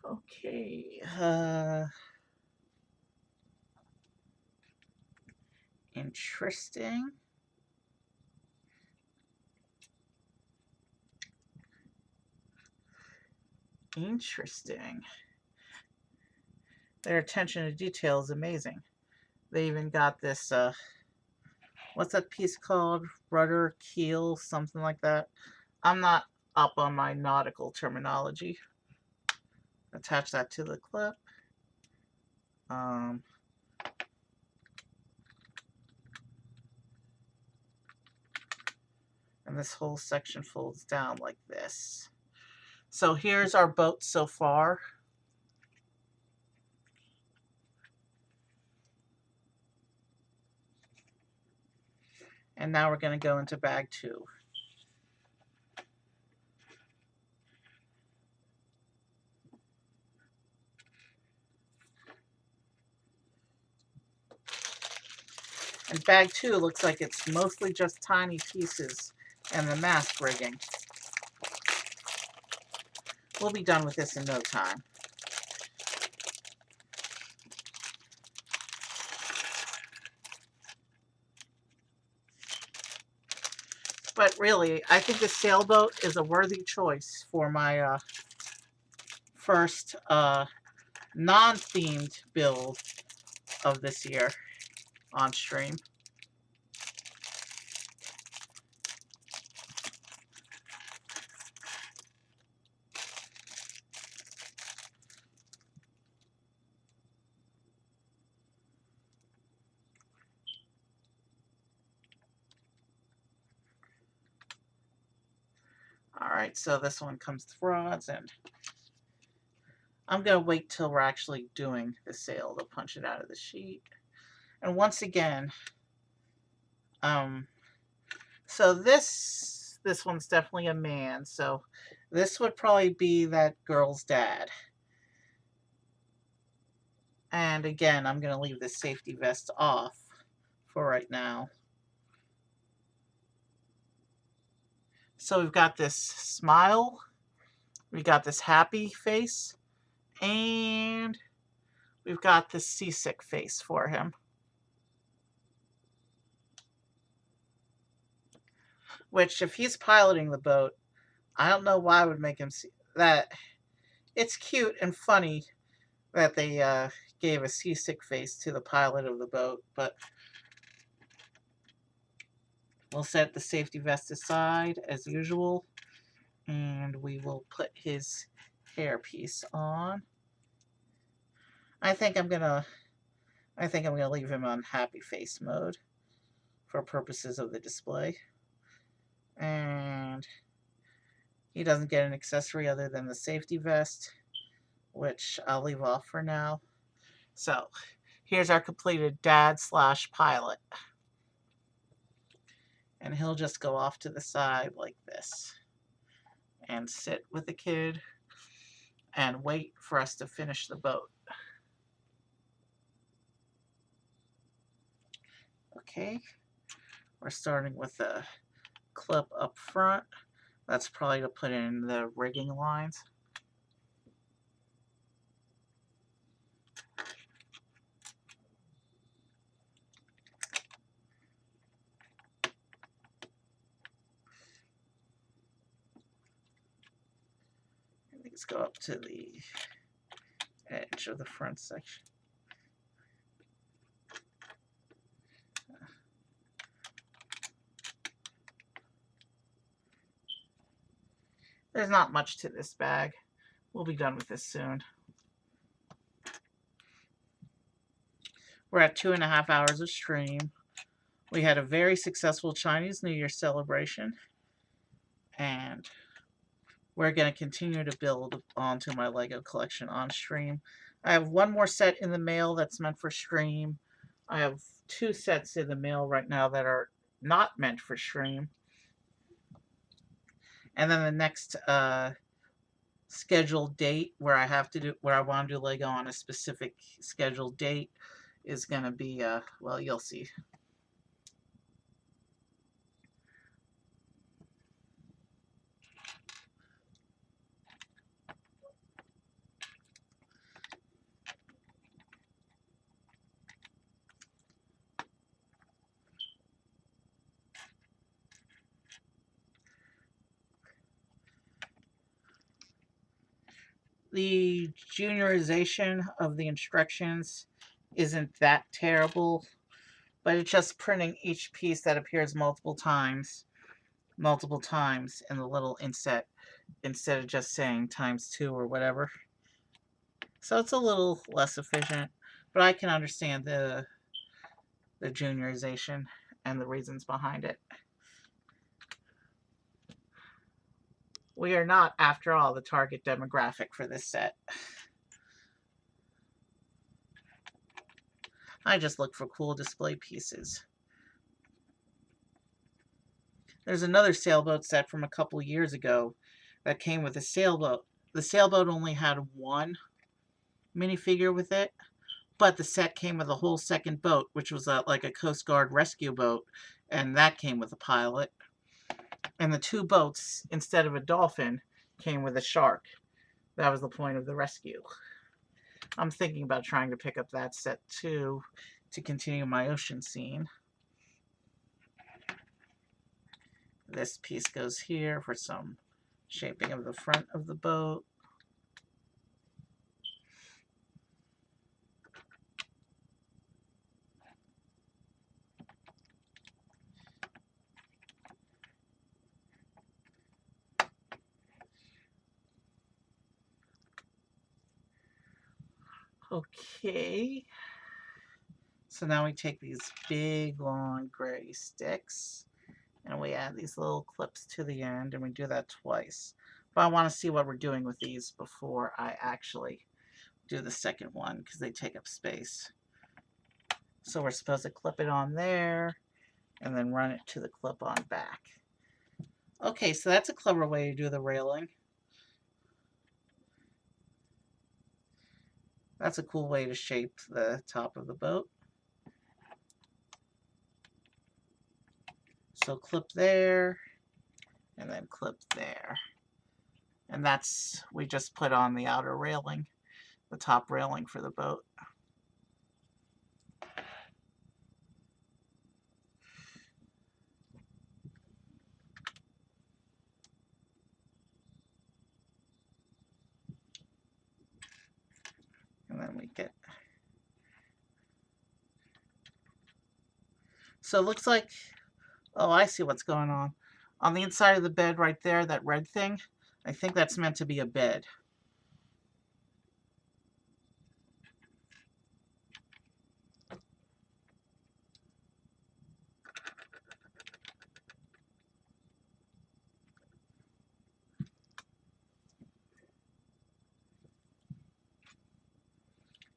S1: Okay. Interesting. Interesting. Their attention to detail is amazing. They even got this, what's that piece called? Rudder, keel, something like that. I'm not up on my nautical terminology. Attach that to the clip. And this whole section folds down like this. So here's our boat so far. And now we're going to go into bag 2. And bag 2 looks like it's mostly just tiny pieces and the mast rigging. We'll be done with this in no time. But really, I think the sailboat is a worthy choice for my first non-themed build of this year on stream. Alright, so this one comes with rods, and I'm going to wait till we're actually doing the sail to punch it out of the sheet. And once again, so this one's definitely a man, so this would probably be that girl's dad. And again, I'm going to leave the safety vest off for right now. So we've got this smile, we got this happy face, and we've got this seasick face for him. Which, if he's piloting the boat, I don't know why I would make him see that. It's cute and funny that they gave a seasick face to the pilot of the boat, but we'll set the safety vest aside as usual, and we will put his hairpiece on. I think I'm gonna leave him on happy face mode for purposes of the display. And he doesn't get an accessory other than the safety vest, which I'll leave off for now. So here's our completed dad/pilot. And he'll just go off to the side like this and sit with the kid and wait for us to finish the boat. Okay, we're starting with a clip up front. That's probably to put in the rigging lines. These go up to the edge of the front section. There's not much to this bag. We'll be done with this soon. We're at 2.5 hours of stream. We had a very successful Chinese New Year celebration, and we're going to continue to build onto my Lego collection on stream. I have one more set in the mail that's meant for stream. I have 2 sets in the mail right now that are not meant for stream. And then the next scheduled date where I want to do Lego on a specific scheduled date is going to be, well, you'll see. The juniorization of the instructions isn't that terrible, but it's just printing each piece that appears multiple times in the little inset instead of just saying ×2 or whatever. So it's a little less efficient, but I can understand the juniorization and the reasons behind it. We are not, after all, the target demographic for this set. I just look for cool display pieces. There's another sailboat set from a couple years ago that came with a sailboat. The sailboat only had one minifigure with it, but the set came with a whole second boat, which was like a Coast Guard rescue boat, and that came with a pilot. And the 2 boats, instead of a dolphin, came with a shark. That was the point of the rescue. I'm thinking about trying to pick up that set too to continue my ocean scene. This piece goes here for some shaping of the front of the boat. Okay. So now we take these big, long, gray sticks, and we add these little clips to the end, and we do that twice. But I want to see what we're doing with these before I actually do the second one, because they take up space. So we're supposed to clip it on there, and then run it to the clip-on back. Okay, so that's a clever way to do the railing. That's a cool way to shape the top of the boat. So clip there, and then clip there. And that's, we just put on the outer railing, the top railing for the boat. And then we get, so it looks like, oh, I see what's going on. On the inside of the bed right there, that red thing, I think that's meant to be a bed.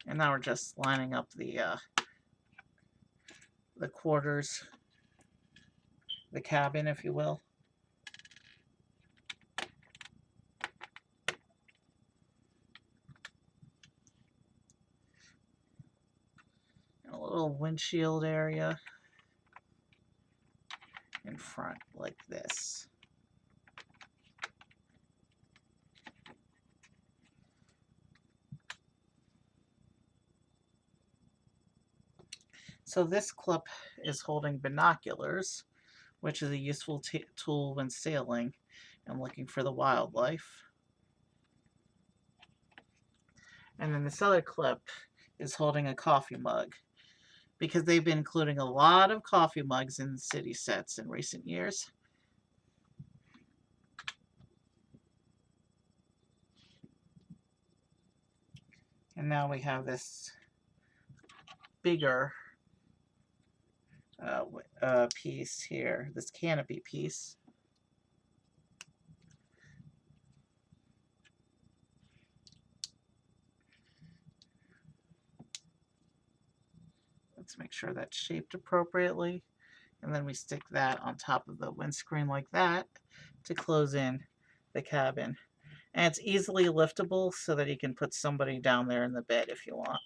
S1: And now we're just lining up the quarters, the cabin, if you will. And a little windshield area in front like this. So this clip is holding binoculars, which is a useful tool when sailing and looking for the wildlife. And then this other clip is holding a coffee mug, because they've been including a lot of coffee mugs in city sets in recent years. And now we have this bigger piece here, this canopy piece. Let's make sure that's shaped appropriately. And then we stick that on top of the windscreen like that to close in the cabin. And it's easily liftable so that you can put somebody down there in the bed if you want.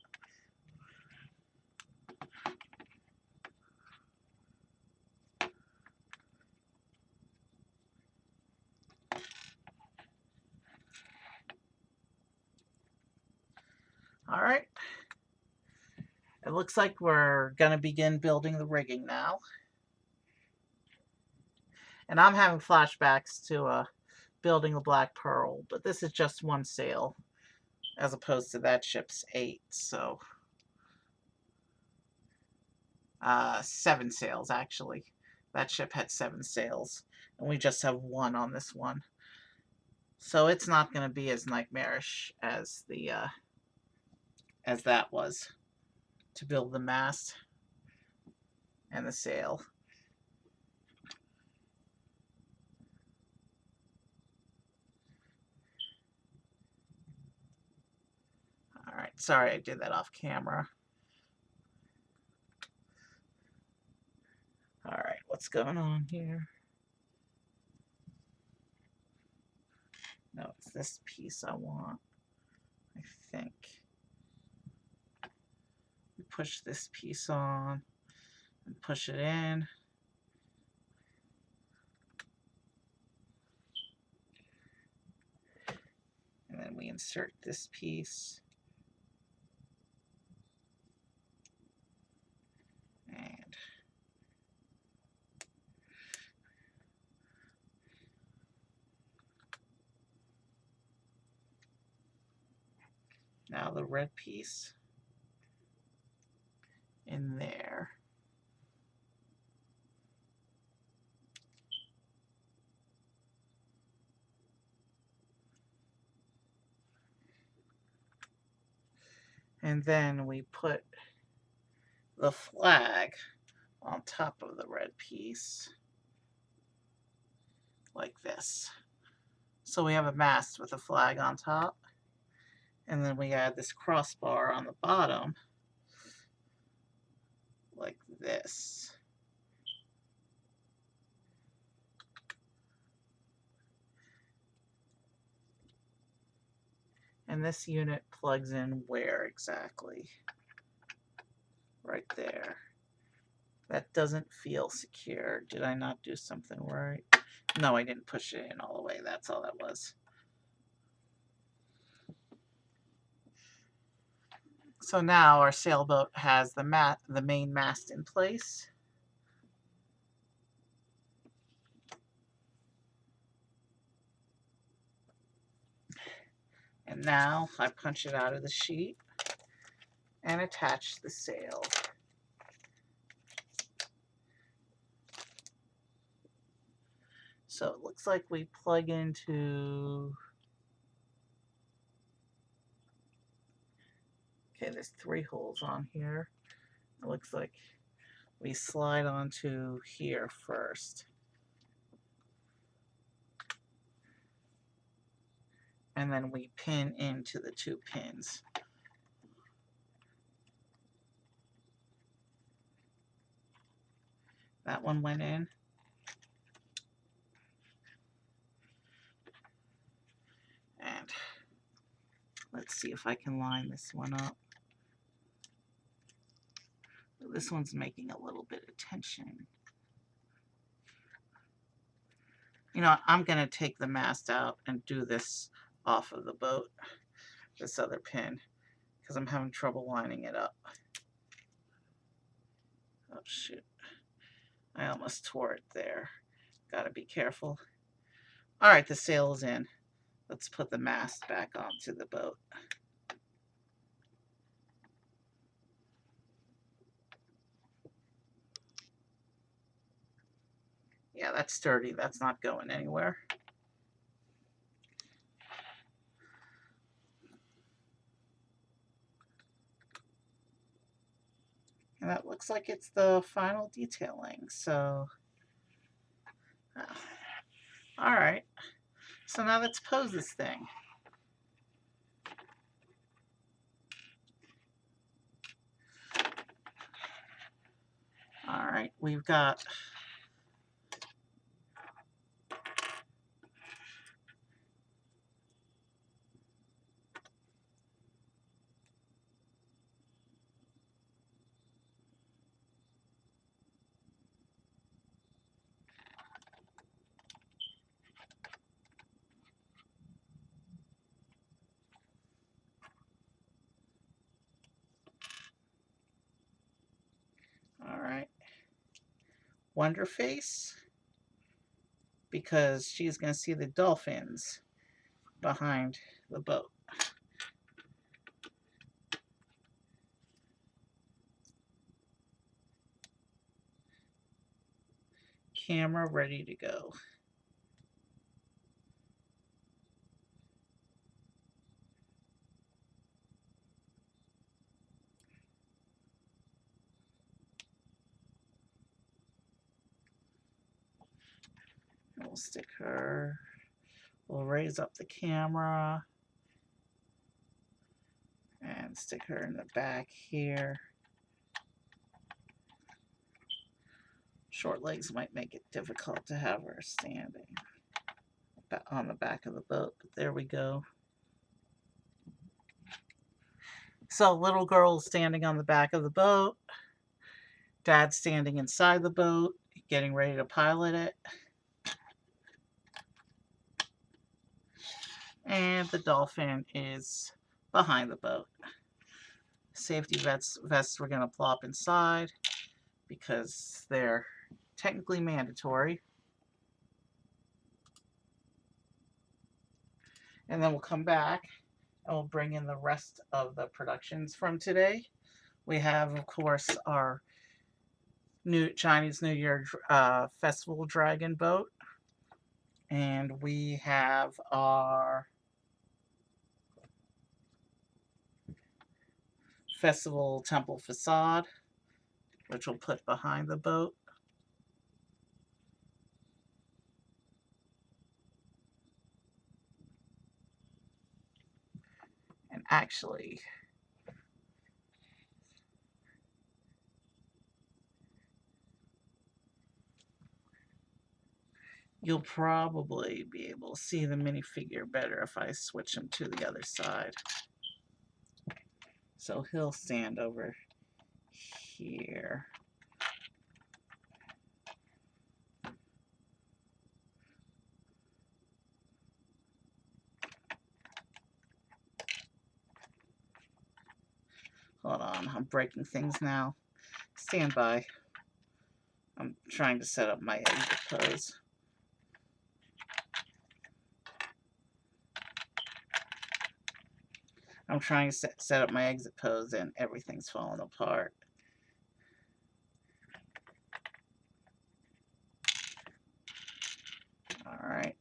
S1: All right. It looks like we're going to begin building the rigging now. And I'm having flashbacks to building the Black Pearl, but this is just one sail as opposed to that ship's 8, so 7 sails actually. That ship had 7 sails, and we just have 1 on this one. So it's not going to be as nightmarish as the as that was to build the mast and the sail. All right, sorry I did that off camera. All right, what's going on here? No, it's this piece I want, I think. We push this piece on and push it in. And then we insert this piece. And now the red piece in there. And then we put the flag on top of the red piece like this. So we have a mast with a flag on top. And then we add this crossbar on the bottom like this. And this unit plugs in where exactly? Right there. That doesn't feel secure. Did I not do something right? No, I didn't push it in all the way. That's all that was. So now our sailboat has the main mast in place. And now I punch it out of the sheet and attach the sail. So it looks like we plug into, okay, there's 3 holes on here. It looks like we slide onto here first. And then we pin into the 2 pins. That one went in. And let's see if I can line this one up. This one's making a little bit of tension. You know, I'm going to take the mast out and do this off of the boat, this other pin, because I'm having trouble lining it up. Oh, shoot. I almost tore it there. Gotta be careful. All right, the sail is in. Let's put the mast back onto the boat. Yeah, that's sturdy. That's not going anywhere. And that looks like it's the final detailing. So, all right. So now let's pose this thing. All right, we've got Wonder Face, because she's going to see the dolphins behind the boat. Camera ready to go. We'll stick her, we'll raise up the camera and stick her in the back here. Short legs might make it difficult to have her standing on the back of the boat, but there we go. So little girl standing on the back of the boat, dad standing inside the boat, getting ready to pilot it. And the dolphin is behind the boat. Safety vests we're going to plop inside because they're technically mandatory. And then we'll come back and we'll bring in the rest of the productions from today. We have, of course, our new Chinese New Year Festival Dragon boat. And we have our Festival Temple Facade, which we'll put behind the boat. And actually, you'll probably be able to see the minifigure better if I switch him to the other side. So he'll stand over here. on, I'm breaking things now. Stand by. I'm trying to set up my exit pose. I'm trying to set up my exit pose and everything's falling apart. Alright.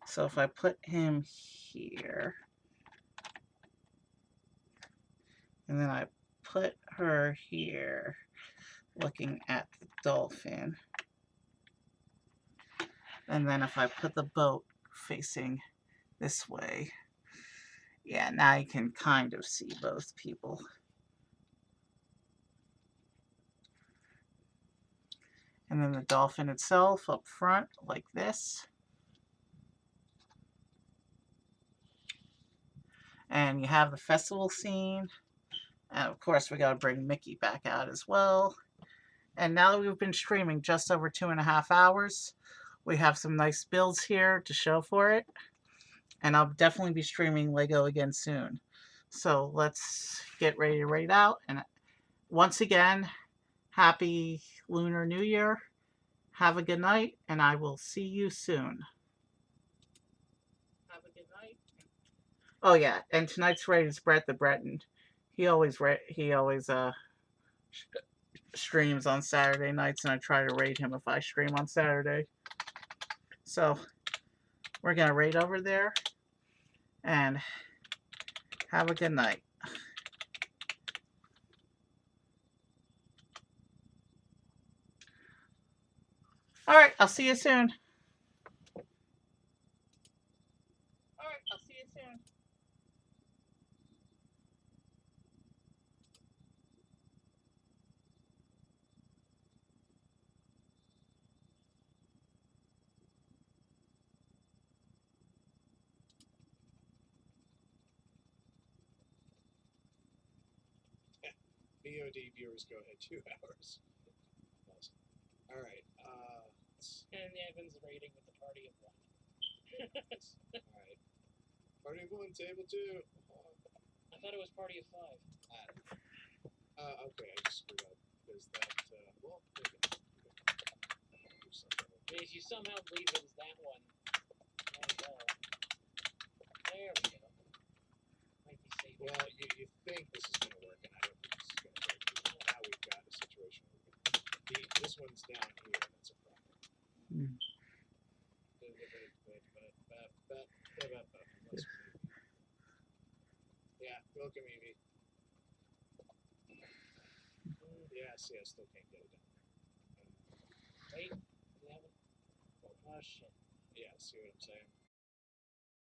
S1: So if I put him here, and then I put her here, looking at the dolphin, and then if I put the boat facing this way, yeah, now you can kind of see both people. And then the dolphin itself up front, like this. And you have the festival scene. And of course, we got to bring Mickey back out as well. And now that we've been streaming just over 2.5 hours, we have some nice builds here to show for it. And I'll definitely be streaming Lego again soon. So let's get ready to raid out. And once again, happy Lunar New Year. Have a good night, and I will see you soon. Have a good night. Oh yeah, and tonight's raid is Brett the Breton. He always streams on Saturday nights, and I try to raid him if I stream on Saturday. So we're gonna raid over there, and have a good night. All right, I'll see you soon. All right, I'll see you soon.
S2: VOD viewers go ahead 2 hours. Awesome. All right.
S3: And Evan's rating with the party of 1.
S2: All right. Party of 1, table 2.
S3: I thought it was party of 5.
S2: Okay, I just screwed up because that. Well, maybe not. Do something.
S3: I mean, if you somehow believe it was that one, there we go. Might be safe.
S2: Well, you think this is going to work, and I don't think this is going to work. Now we've got a situation where this one's down here. That's a problem. Yeah, welcome, Evie. Yeah, see, I still can't get it done.
S3: Wait, we haven't. Oh shit.
S2: Yeah, see what I'm saying?